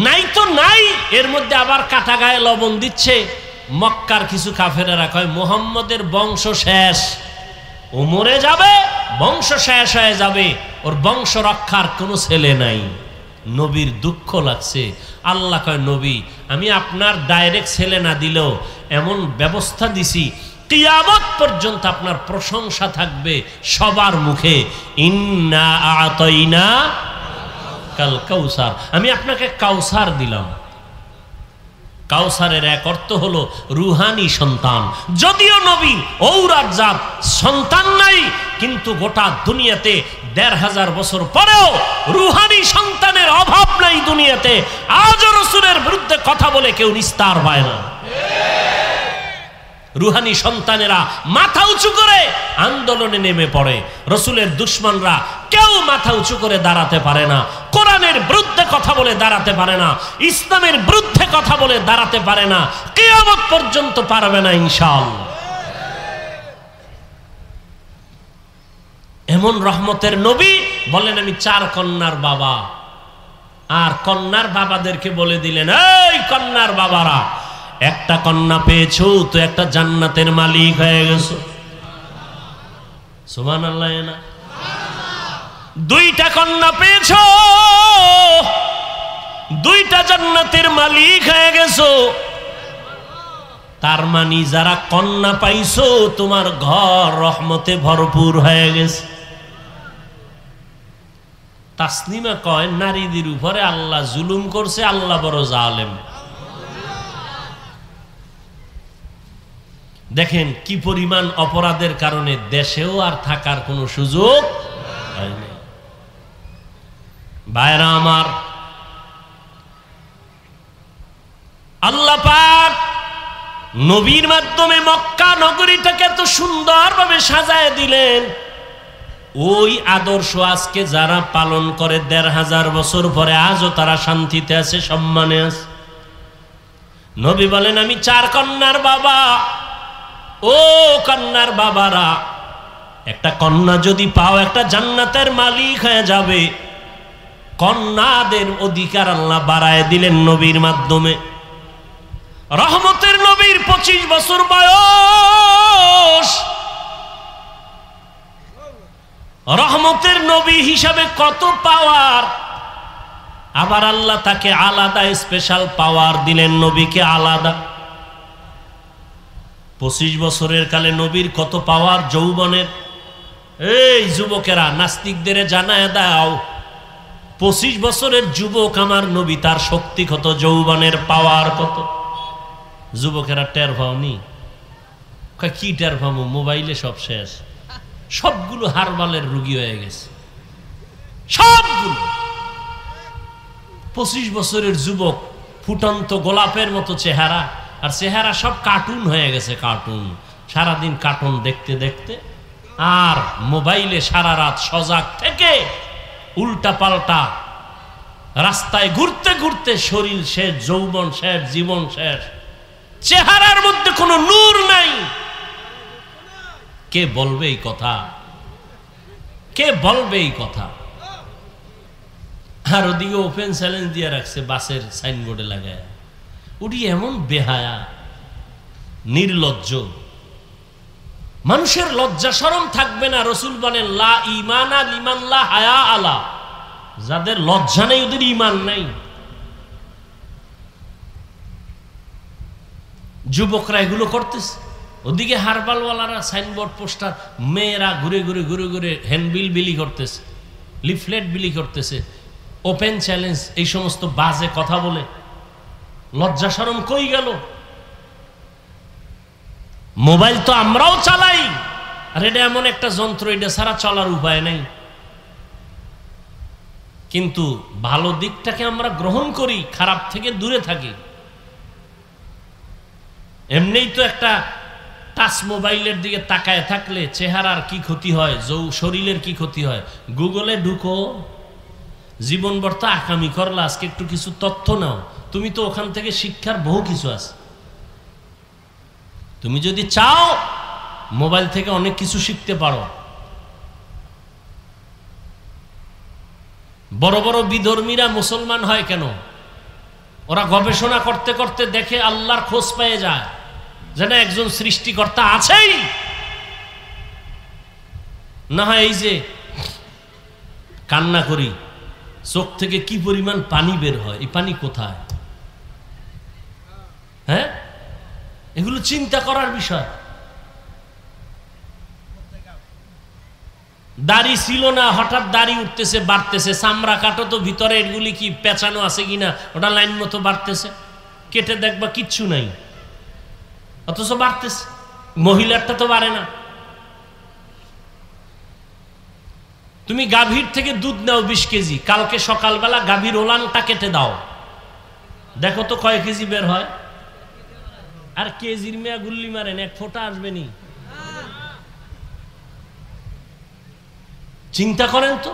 নাই তো নাই। এর মধ্যে আবার কাটা গায়ে লবণ দিচ্ছে। মক্কার কিছু কাফেরেরা কয়, মুহাম্মদের বংশ শেষ, ও মরে যাবে, বংশ শেষ হয়ে যাবে, ওর বংশ রক্ষার কোনো ছেলে নাই। নবীর দুঃখ লাগছে। আল্লাহ কয়, নবী আমি আপনার ডাইরেক্ট ছেলে না দিলেও এমন ব্যবস্থা দিছি কিয়ামত পর্যন্ত আপনার প্রশংসা থাকবে সবার মুখে। ইন্না আতাইনা কাল কাউসার, আমি আপনাকে কাউসার দিলাম। কাউসারের এক অর্থ হলো রুহানি সন্তান। যদিও নবী ঔরাজাত সন্তান নাই, কিন্তু গোটা দুনিয়াতে ১৫০০ বছর পরেও রুহানি সন্তানের অভাব নাই দুনিয়াতে। আজও রাসূলের বিরুদ্ধে কথা বলে কেউ নিস্তার পায় না। রুহানি সন্তানেরা মাথা উঁচু করে আন্দোলনে নেমে পড়ে। রাসূলের দুশমনরা কেউ মাথা উঁচু করে দাঁড়াতে পারে না, কোরআনের বিরুদ্ধে কথা বলে দাঁড়াতে পারে না, ইসলামের বিরুদ্ধে কথা বলে দাঁড়াতে পারে না, কিয়ামত পর্যন্ত পারবে না ইনশাআল্লাহ। এমন রহমতের নবী বলেন, আমি 4 কন্যার বাবা। আর কন্যার বাবাদেরকে বলে দিলেন, এই কন্যার বাবারা, একটা কন্যা পেয়েছো তো একটা জান্নাতের মালিক হয়ে গেছো। সুবহানাল্লাহ না? 2টা কন্যা পেয়েছো, 2টা জান্নাতের মালিক হয়ে গেছো। তার মানে যারা কন্যা পাইছো তোমার ঘর রহমতে ভরপুর হয়ে গেছে। তাসনিমা কয়, নারীদের উপরে আল্লাহ জুলুম করছে, আল্লাহ বড় জালেম। দেখেন কি পরিমাণ অপরাধের কারণে দেশেও আর থাকার কোনো সুযোগ হয়নি। ভাইরা আমার, আল্লাহ পাক নবীর মাধ্যমে মক্কা নগরীটাকে এত সুন্দরভাবে সাজায় দিলেন। ওই আদর্শ আজকে যারা পালন করে ১৫০০ বছর পরে আজও তারা শান্তিতে আছে, সম্মানে আছে। নবী বলেন, আমি 4 কন্যার বাবা। ও কন্যার বাবারা, একটা কন্যা যদি পাও একটা জান্নাতের মালিক হয়ে যাবে। কন্যাদের অধিকার আল্লাহ বাড়ায় দিলেন নবীর মাধ্যমে। রহমতের নবীর 25 বছর বয়স। রহমতের নবী হিসাবে কত পাওয়ার। আবার আল্লাহ তাকে আলাদা স্পেশাল পাওয়ার দিলেন, নবীকে আলাদা। 25 বছরের কালে নবীর কত পাওয়ার যৌবনের। এই যুবকেরা, নাস্তিকদের জানায় দাও, 25 বছরের যুবক আমার নবী, তার শক্তি কত, যৌবনের পাওয়ার কত। যুবকেরা টের পাওনি? কি টের পাবো? মোবাইলে সব শেষ, সবগুলো হারবালের রুগী হয়ে গেছে, সবগুলো। 25 বছরের যুবক, ফুটন্ত গোলাপের মতো চেহারা, আর চেহারা সব কার্টুন হয়ে গেছে, কার্টুন। সারাদিন কার্টুন দেখতে দেখতে আর মোবাইলে সারা রাত সজাগ থেকে উল্টা পাল্টা রাস্তায় ঘুরতে ঘুরতে শরীর শেষ, যৌবন শেষ, জীবন শেষ, চেহারার মধ্যে কোনো নূর নাই। কে বলবে এই কথা? কে বলবে এই কথা? আর ওদিকে ওপেন চ্যালেঞ্জ দিয়ে রাখছে বাসের সাইনবোর্ডে লাগায়। উনি এমন বেহায়া, নির্লজ্জ। মানুষের লজ্জা শরম থাকবে না। রাসূল বলেন, লা ঈমানা লিমান লা হায়া আলা, যাদের লজ্জা নেই ওদের ঈমান নাই। যুবকরা এগুলো করতেছে, ওদিকে হারবালওয়ালারা সাইনবোর্ড পোস্টার, মেয়েরা ঘুরে ঘুরে ঘুরে ঘুরে হ্যান্ডবিল বিলি করতেছে, লিফলেট বিলি করতেছে, ওপেন চ্যালেঞ্জ, এই সমস্ত বাজে কথা বলে। লজ্জা শরম কই গেল? মোবাইল তো আমরাও চালাই, আর এটা এমন একটা যন্ত্র, এটা ছাড়া চলার উপায় নাই। কিন্তু ভালো দিকটাকে আমরা গ্রহণ করি, খারাপ থেকে দূরে থাকি। এমনিই তো একটা টাচ মোবাইলের দিকে তাকায় থাকলে চেহারার কি ক্ষতি হয়, শরীরের কি ক্ষতি হয়। গুগলে ঢুকো, জীবনভর তো আকামি করলা, আজকে একটু কিছু তথ্য নাও, তুমি তো ওখান থেকে শিক্ষার বহু কিছু আছে। তুমি যদি চাও মোবাইল থেকে অনেক কিছু শিখতে পারো। বড় বড় বিধর্মীরা মুসলমান হয় কেন? ওরা গবেষণা করতে করতে দেখে আল্লাহর খোঁজ পেয়ে যায়, যেন একজন সৃষ্টিকর্তা আছেই। না হয় এই যে কান্না করি, চোখ থেকে কি পরিমাণ পানি বের হয়, এই পানি কোথায়? হ্যাঁ, এগুলো চিন্তা করার বিষয়। দাড়ি ছিল না, হঠাৎ দাড়ি উঠতেছে, বাড়তেছে। চামড়া কাটো তো, ভিতরে এগুলি কি পেঁচানো আছে কিনা ওটা লাইন মতো বাড়তেছে। কেটে দেখবা কিচ্ছু নাই, অথচ বাড়তেছে। মহিলারটা তো বাড়ে না। তুমি গাভীর থেকে দুধ নাও 20 কেজি, কালকে সকালবেলা গাভীর ওলানটা কেটে দাও, দেখো তো কয় কেজি বের হয়। আর কেজির মেয়া গুল্লি মারেন, এক ফোঁটা আসবে নি। চিন্তা করেন তো।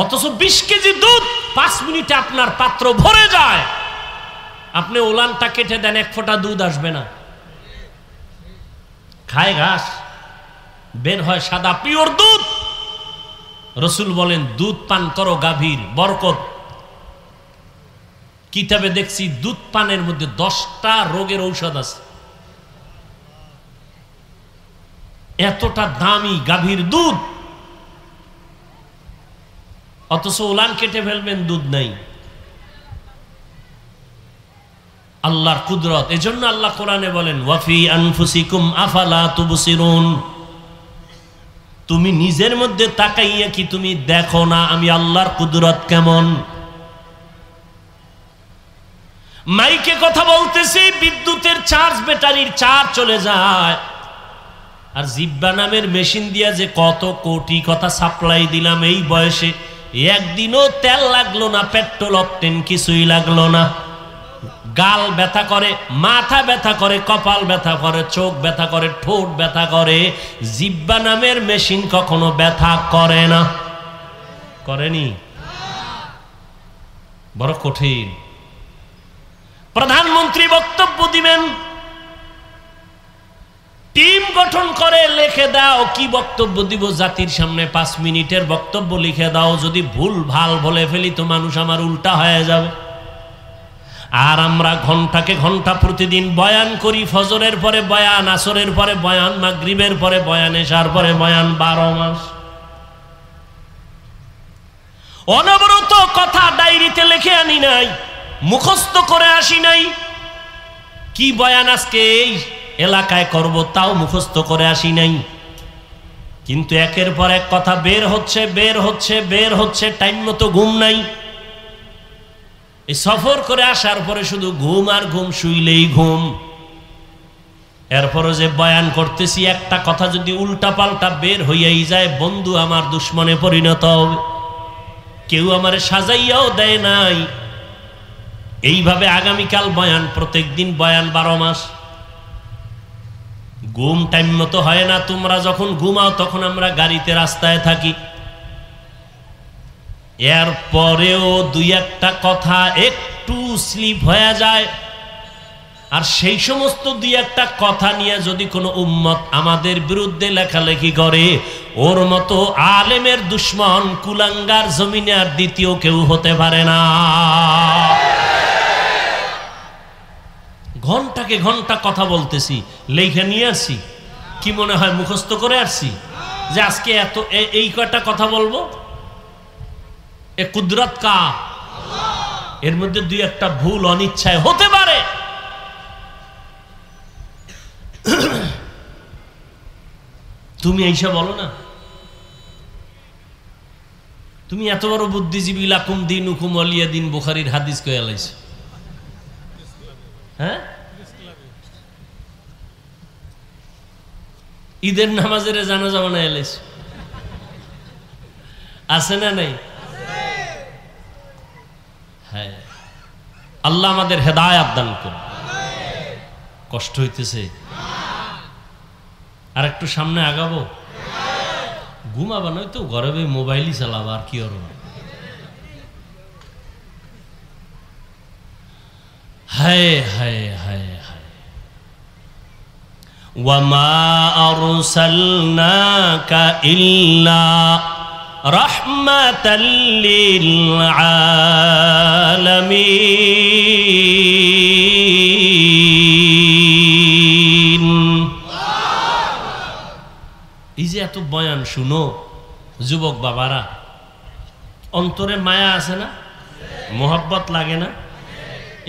অথচ 20 কেজি দুধ 5 মিনিটে আপনার পাত্র ভরে যায়। আপনি ওলানটা কেটে দেন, এক ফোঁটা দুধ আসবে না। খায় ঘাস, বের হয় সাদা পিওর দুধ। রসুল বলেন দুধ পান করো, গাভীর বরকত। কিতাবে দেখছি দুধ পানের মধ্যে 10টা রোগের ঔষধ আছে। এতটা দামি গাভীর দুধ, অথচ উলান কেটে ফেলবেন, দুধ নাই। আল্লাহর কুদরত। এজন্য আল্লাহ কোরআনে বলেন ওয়াফি আনফুসিকুম আফালা তুবসিরুন। তুমি নিজের মধ্যে তাকাইয়া কি তুমি দেখো না আমি আল্লাহর কুদরত কেমন? মাইকে কথা বলতেছি, বিদ্যুতের চার্জ, ব্যাটারির চার্জ চলে যায়। আর জিব্বা নামের মেশিন দিয়া যে কত কোটি কথা সাপ্লাই দিলাম এই বয়সে, একদিনও তেল লাগলো না, পেট্রোল অকটেন কিছুই লাগলো না। গাল ব্যথা করে, মাথা ব্যথা করে, কপাল ব্যথা করে, চোখ ব্যথা করে, ঠোঁট ব্যথা করে। জিব্বা নামের মেশিন কখনো ব্যথা করে না, করেনি? বড় কঠিন। প্রধানমন্ত্রী বক্তব্য দিবেন, টিম গঠন করে লিখে দাও কি বক্তব্য দিব জাতির সামনে। 5 মিনিটের বক্তব্য লিখে দাও, যদি ভুল ভাল বলে ফেলি তো মানুষ আমার উল্টা হয়ে যাবে। আর আমরা ঘন্টাকে ঘন্টা প্রতিদিন বয়ান করি। ফজরের পরে বয়ান, আসরের পরে বয়ান, মাগরিবের পরে বয়ান, এশার পরে বয়ান, 12 মাস অনবরত কথা। ডায়েরিতে লিখে আনি নাই, মুখস্থ করে আসি নাই। কি বয়ান আজকে এই এলাকায় করব তাও মুখস্থ করে আসি নাই। কিন্তু একের পর এক কথা বের হচ্ছে, বের হচ্ছে, বের হচ্ছে। টাইম মতো ঘুম নাই। এই সফর করে আসার পরে শুধু ঘুম আর ঘুম, শুইলেই ঘুম। এরপরও যে বয়ান করতেছি, একটা কথা যদি উল্টা পাল্টা বের হইয়াই যায়, বন্ধু আমার দুশ্মনে পরিণত হবে। কেউ আমারে সাজাইয়াও দেয় নাই। এইভাবে আগামীকাল বয়ান, প্রত্যেক দিন বয়ান, 12 মাস। ঘুম টাইম মতো হয় না। তোমরা যখন ঘুমাও তখন আমরা গাড়িতে, রাস্তায় থাকি। এরপরেও 2-1টা কথা একটু স্লিপ হয়ে যায়। আর সেই সমস্ত 2-1টা কথা নিয়ে যদি কোনো উম্মত আমাদের বিরুদ্ধে লেখালেখি করে, ওর মতো আলেমের দুশ্মন কুলাঙ্গার জমিনে আর দ্বিতীয় কেউ হতে পারে না। ঘন্টাকে ঘন্টা কথা বলতেছি, লেখা নিয়ে আসছি। কি মনে হয় মুখস্থ করে আসছি যে আজকে এত এই কয়টা কথা বলবো? এ কুদরত কা? এর মধ্যে 2-1টা ভুল অনিচ্ছায় হতে পারে। তুমি এইসব বলো না। তুমি এত বড় বুদ্ধিজীবী, লাকুম দিনুকুম ওয়ালিয়া দিন, বুখারীর হাদিস কয়ে লাইছো। হ্যাঁ, ঈদের নামাজের জানাজা বানায় লাইছো, আছে না নাই? হ্যাঁ, আল্লাহ আমাদের হেদায়েত দান করুন। কষ্ট হইতেছে? আর একটু সামনে আগাবো? ঘুমাবা নয় তো, ঘরে মোবাইলই চালাবা, আর কি করবো? হায় হায় হায় হায়। ওয়ামা আরসালনাকা ইল্লা রাহমাতাল লিল আলামিন। এই যে এত বয়ান শুনো যুবক বাবারা, অন্তরে মায়া আছে না, মোহাব্বত লাগে না?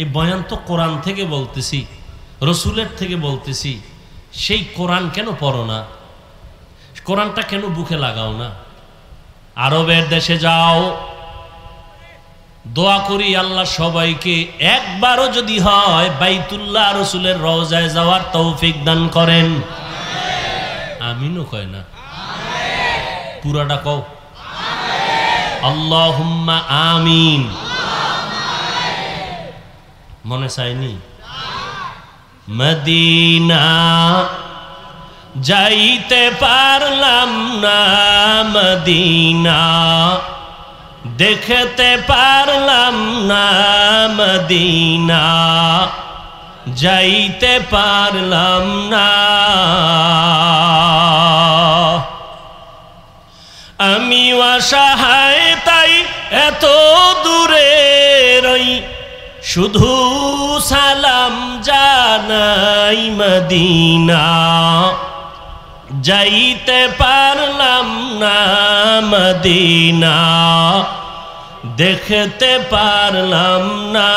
এই বয়ান তো কোরআন থেকে বলতেছি, রসুলের থেকে বলতেছি। সেই কোরআন কেন পড়ো না? কোরআনটা কেন বুকে লাগাও না? আরবের দেশে যাও, দোয়া করি আল্লাহ সবাইকে একবারও যদি হয় বাইতুল্লাহ রসুলের রওজায় যাওয়ার তৌফিক দান করেন। আমিনও কয় না, পুরাটা কও আল্লাহুম্মা আমিন। মনে চাইনি? মদিনা যাইতে পারলাম না, মদিনা দেখতে পারলাম না, মদিনা যাইতে পারলাম না। আমি অসহায় তাই এত দূরে রই, শুধু সালাম জানাই, মদিনা যাইতে পারলাম না, মদিনা দেখতে পারলাম না।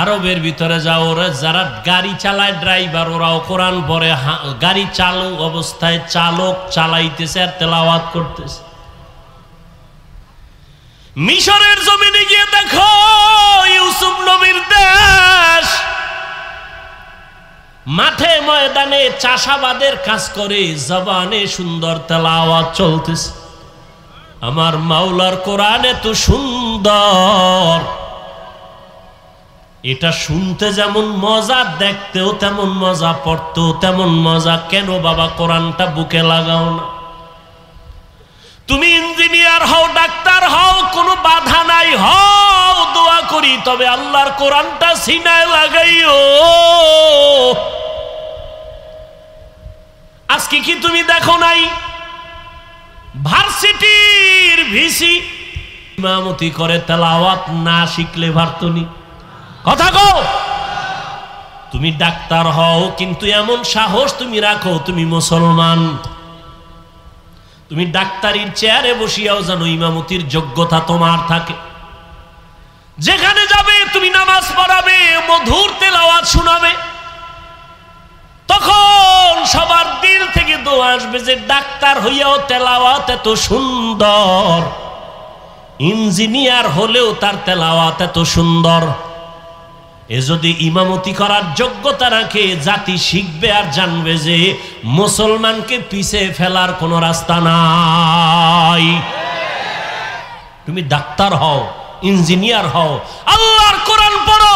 আরবের ভিতরে যাও, ওরা যারা গাড়ি চালায় ড্রাইভার, ওরাও কোরআন পড়ে, গাড়ি চালু অবস্থায় চালক চালাইতেছে আর তেলাওয়াত করতেছে। মিশরের জমিনে গিয়ে দেখো, ইউসুফ নবীর দেশ, মাঠে ময়দানে চাষাবাদের কাজ করে জবানে সুন্দর তেলাওয়াত চলতেছে। আমার মাওলার কোরআন এত সুন্দর, এটা শুনতে যেমন মজা, দেখতেও তেমন মজা, পড়তেও তেমন মজা। কেন বাবা কোরআনটা বুকে লাগাও না? তুমি ইঞ্জিনিয়ার হও, ডাক্তার হও, কোনো বাধা নাই, হও, দোয়া করি, তবে আল্লাহর কোরআনটা সিনায় লাগাইও। আজকে কি তুমি দেখো নাই ভার্সিটির ভিসি ইমামতি করে, তেলাওয়াত না শিখলে পারতনি? কথা কও। তুমি ডাক্তার হও, কিন্তু এমন সাহস তুমি রাখো তুমি মুসলমান। তুমি ডাক্তারির চেয়ারে বসিয়াও জানো ইমামতির যোগ্যতা তোমার থাকে। যেখানে যাবে তুমি নামাজ পড়াবে, মধুর তেলাওয়াত শোনাবে, তখন সবার দিল থেকে দোয়া আসবে যে ডাক্তার হইয়াও তেলাওয়াত এত সুন্দর, ইঞ্জিনিয়ার হলেও তার তেলাওয়াত এত সুন্দর। এ যদি ইমামতি করার যোগ্যতা রাখে, জাতি শিখবে আর জানবে যে মুসলমানকে পিছে ফেলার কোনো রাস্তা নাই। তুমি ডাক্তার হও, ইঞ্জিনিয়ার হও, আল্লাহর কোরআন পড়ো,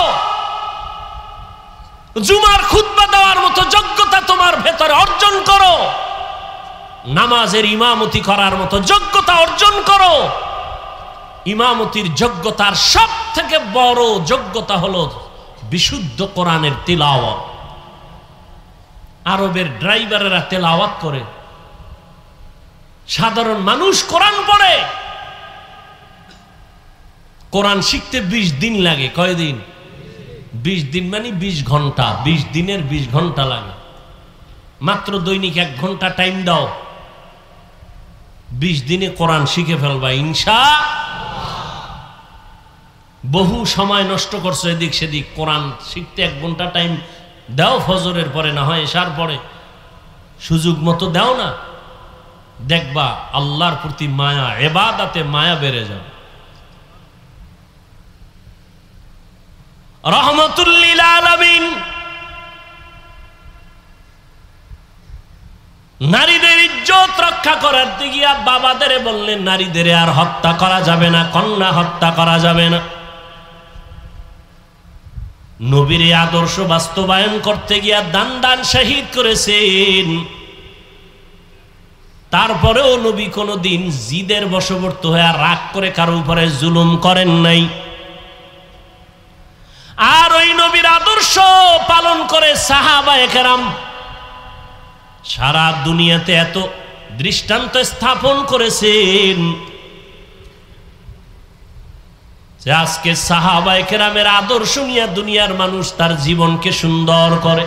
জুমার খুতবা দেওয়ার মতো যোগ্যতা তোমার ভেতরে অর্জন করো, নামাজের ইমামতি করার মতো যোগ্যতা অর্জন করো। ইমামতির যোগ্যতার সব থেকে বড় যোগ্যতা হলো বিশুদ্ধ কোরআনের তিলাওয়াত। আরবের ড্রাইভারেরা তেলাওয়াত করে, সাধারণ মানুষ কোরআন পড়ে। কোরআন শিখতে 20 দিন লাগে। কয়দিন? 20 দিন মানে 20 ঘন্টা। 20 দিনের 20 ঘন্টা লাগে। মাত্র দৈনিক 1 ঘন্টা টাইম দাও, 20 দিনে কোরআন শিখে ফেলবা ইনশাআল্লাহ। বহু সময় নষ্ট করছো এদিক সেদিক, কোরআন শিখতে 1 ঘন্টা টাইম দাও, ফজরের পরে না হয় এশার পরে, সুযোগ মতো দাও না, দেখবা আল্লাহর প্রতি মায়া, ইবাদতে মায়া বেড়ে যাবে। রহমাতুল লিল আলামিন নারীদের ইজ্জত রক্ষা করার দিকে বাবাদের বললেন নারীদের আর হত্যা করা যাবে না, কন্যা হত্যা করা যাবে না। নবীর আদর্শ বাস্তবায়ন করতে গিয়া দান শহীদ করেছেন। তারপরেও নবী কোনদিন জিদের বশবর্তী হয়ে রাগ করে কারো উপরে জুলুম করেন নাই। আর ওই নবীর আদর্শ পালন করে সাহাবায়ে কেরাম সারা দুনিয়াতে এত দৃষ্টান্ত স্থাপন করেছেন যে আজকে সাহাবায়ে কেরামের আদর্শ নিয়ে দুনিয়ার মানুষ তার জীবনকে সুন্দর করে।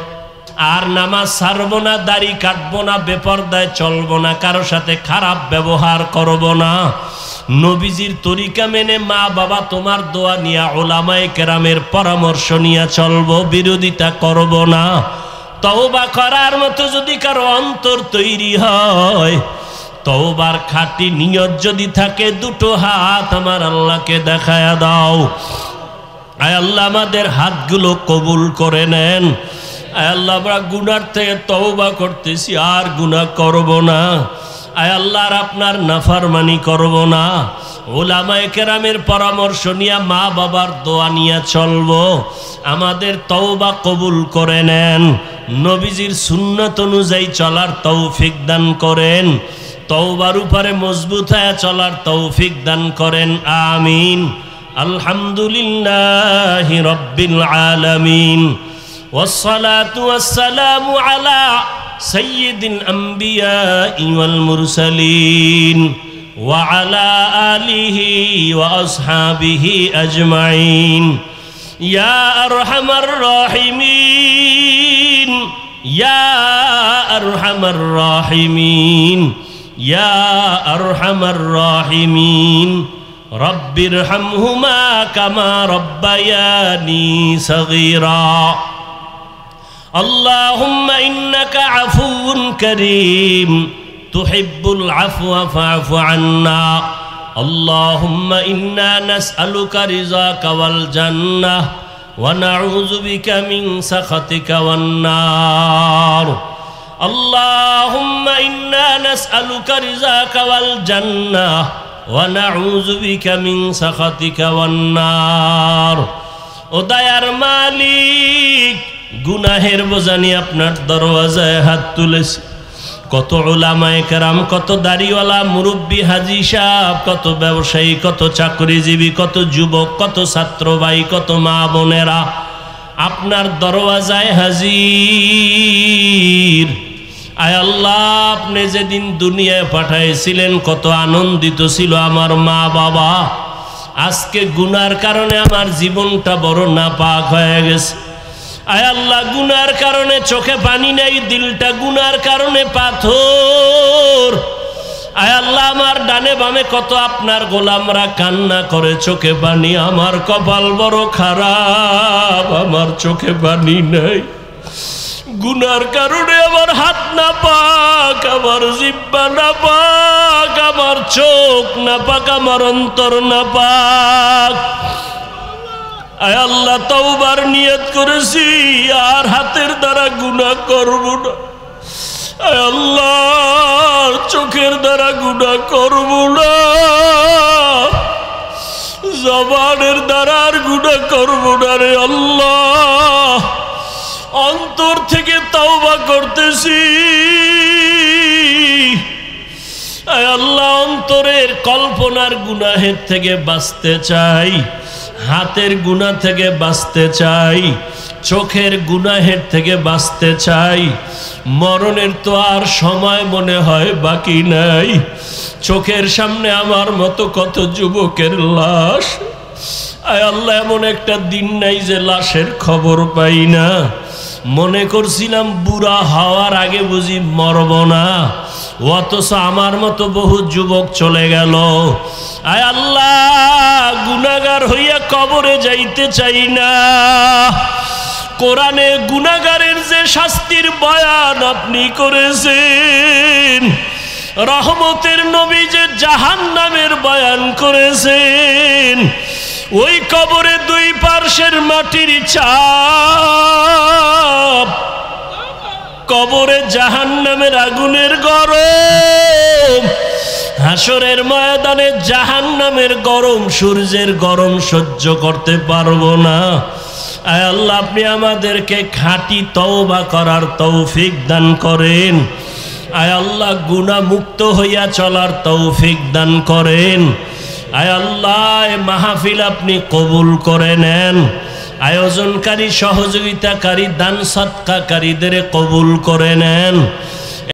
আর নামাজ ছাড়বো না, দাড়ি কাটবো না, বেপরদায় চলবো না, কারো সাথে খারাপ ব্যবহার করবো না, নবীজির তরিকা মেনে মা বাবা তোমার দোয়া নিয়া ওলামায়ে কেরামের পরামর্শ নিয়ে চলবো, বিরোধিতা করব না। তওবা করার মতো যদি কারো অন্তর তৈরি হয়, তওবার খাঁটি নিয়ত যদি থাকে, দুটো হাত আমার আল্লাহকে দেখায়া দাও। আয় আল্লাহ আমাদের হাতগুলো কবুল করে নেন। আয় আল্লাহ আমরা গুনার থেকে তওবা করতেছি, আর গুনাহ করব না। আয় আল্লাহ আর আপনার নাফরমানি করব না। ওলামায়ে কেরামের পরামর্শ নিয়ে মা বাবার দোয়া নিয়ে চলবো। আমাদের তওবা কবুল করে নেন। নবীজির সুন্নাত অনুযায়ী চলার তৌফিক দান করেন। তওবার উপরে মজবুত হয়ে চলার তৌফিক দান করেন। আমিন। আলহামদুলিল্লাহি রাব্বিল আলামিন। ওয়াসসালাতু ওয়াসসালামু আলা সাইয়্যিদিল আমবিয়াই ওয়াল মুরসালিন ওয়া আলা আলিহি ওয়া আসহাবিহি আজমাইন। ইয়া আরহামার রাহিমিন, ইয়া আরহামার রাহিমিন, ইয়া আরহামার রাহিমিন। রব্বিরহামহুমা কামা রব্বায়ানি সগীরা। আল্লাহুম্মা ইন্নাকা আফুউন কারীম তুহিব্বুল আফওয়া ফা'ফু আন্না। আল্লাহুম্মা ইন্না নাসআলুকা রিযাকা ওয়াল জান্নাহ ওয়া নাউযু বিকা মিন সাখাতিকা ওয়ান নার। আল্লাহুম্মা ইন্না নাসআলুকা রিযাকা ওয়াল জান্নাহ ওয়া নাউযু বিকা মিন সাখাতিকা ওয়ান নার। ও দয়ার মালিক, গুনাহের বোঝা নিয়ে আপনার দরওয়াজায় হাত তুলেছি। কত উলামায়ে কেরাম, কত দাড়িওয়ালা মুরব্বী হাজী সাহেব, কত ব্যবসায়ী, কত চাকরিজীবী, কত যুবক, কত ছাত্র ভাই, কত মা বোনেরা আপনার দরওয়াজায় হাজির। আয় আল্লাহ, আপনি যেদিন দুনিয়ায় পাঠাইছিলেন কত আনন্দিত ছিল আমার মা বাবা। আজকে গুনার কারণে আমার জীবনটা বড় নাপাক হয়ে গেছে। আয় আল্লাহ, গুনার কারণে চোখে পানি নাই, দিলটা গুনার কারণে পাথর। আয় আল্লাহ, আমার ডানে বামে কত আপনার গোলামরা কান্না করে চোখে পানি। আমার কপাল বড় খারাপ, আমার চোখে পানি নাই। গুনার কারণে আমার হাত না পাক, আমার জিহ্বা না পাক, আমার চোখ না পাক, আমার অন্তর না পাক। আয় আল্লাহ, তওবার নিয়ত করেছি, আর হাতের দ্বারা গুনাহ করব না। আয় আল্লাহ, চোখের দ্বারা গুনাহ করব না, জবানের দ্বারা আর গুনাহ করব না রে আল্লাহ। অন্তর থেকে তওবা করতেছি। আয় আল্লাহ, অন্তরের কল্পনার গুনাহের থেকে বাঁচতে চাই, হাতের গুনাহ থেকে বাঁচতে চাই, চোখের গুনাহের থেকে বাঁচতে চাই। মরণের তো আর সময় মনে হয় বাকি নাই। চোখের সামনে আমার মতো কত যুবকের লাশ। আয় আল্লাহ, এমন একটা দিন নাই যে লাশের খবর পাই না। মনে করছিলাম বুড়া হওয়ার আগে বুঝি মরব না, অথচ আমার মতো বহু যুবক চলে গেল। আয় আল্লাহ, গুনাহগার হইয়া কবরে যাইতে চাই না। কোরআনে গুনাহগারের যে শাস্তির বয়ান আপনি করেছেন, রহমতের নবী যে জাহান্নামের বয়ান করেছেন, ওই কবরে দুই পার্শ্বের মাটির চাপ, কবরে জাহান্নামের আগুনের গরম, হাসরের ময়দানে জাহান্নামের গরম, সূর্যের গরম সহ্য করতে পারবো না। আয় আল্লাহ, আপনি আমাদেরকে খাঁটি তওবা করার তৌফিক দান করেন। আয় আল্লাহ, গুনাহ মুক্ত হইয়া চলার তৌফিক দান করেন। আয় আল্লাহ, মাহফিল আপনি কবুল করে নেন। আয়োজনকারী, সহযোগিতাকারী, দান সৎকাকারীদের কবুল করে নেন।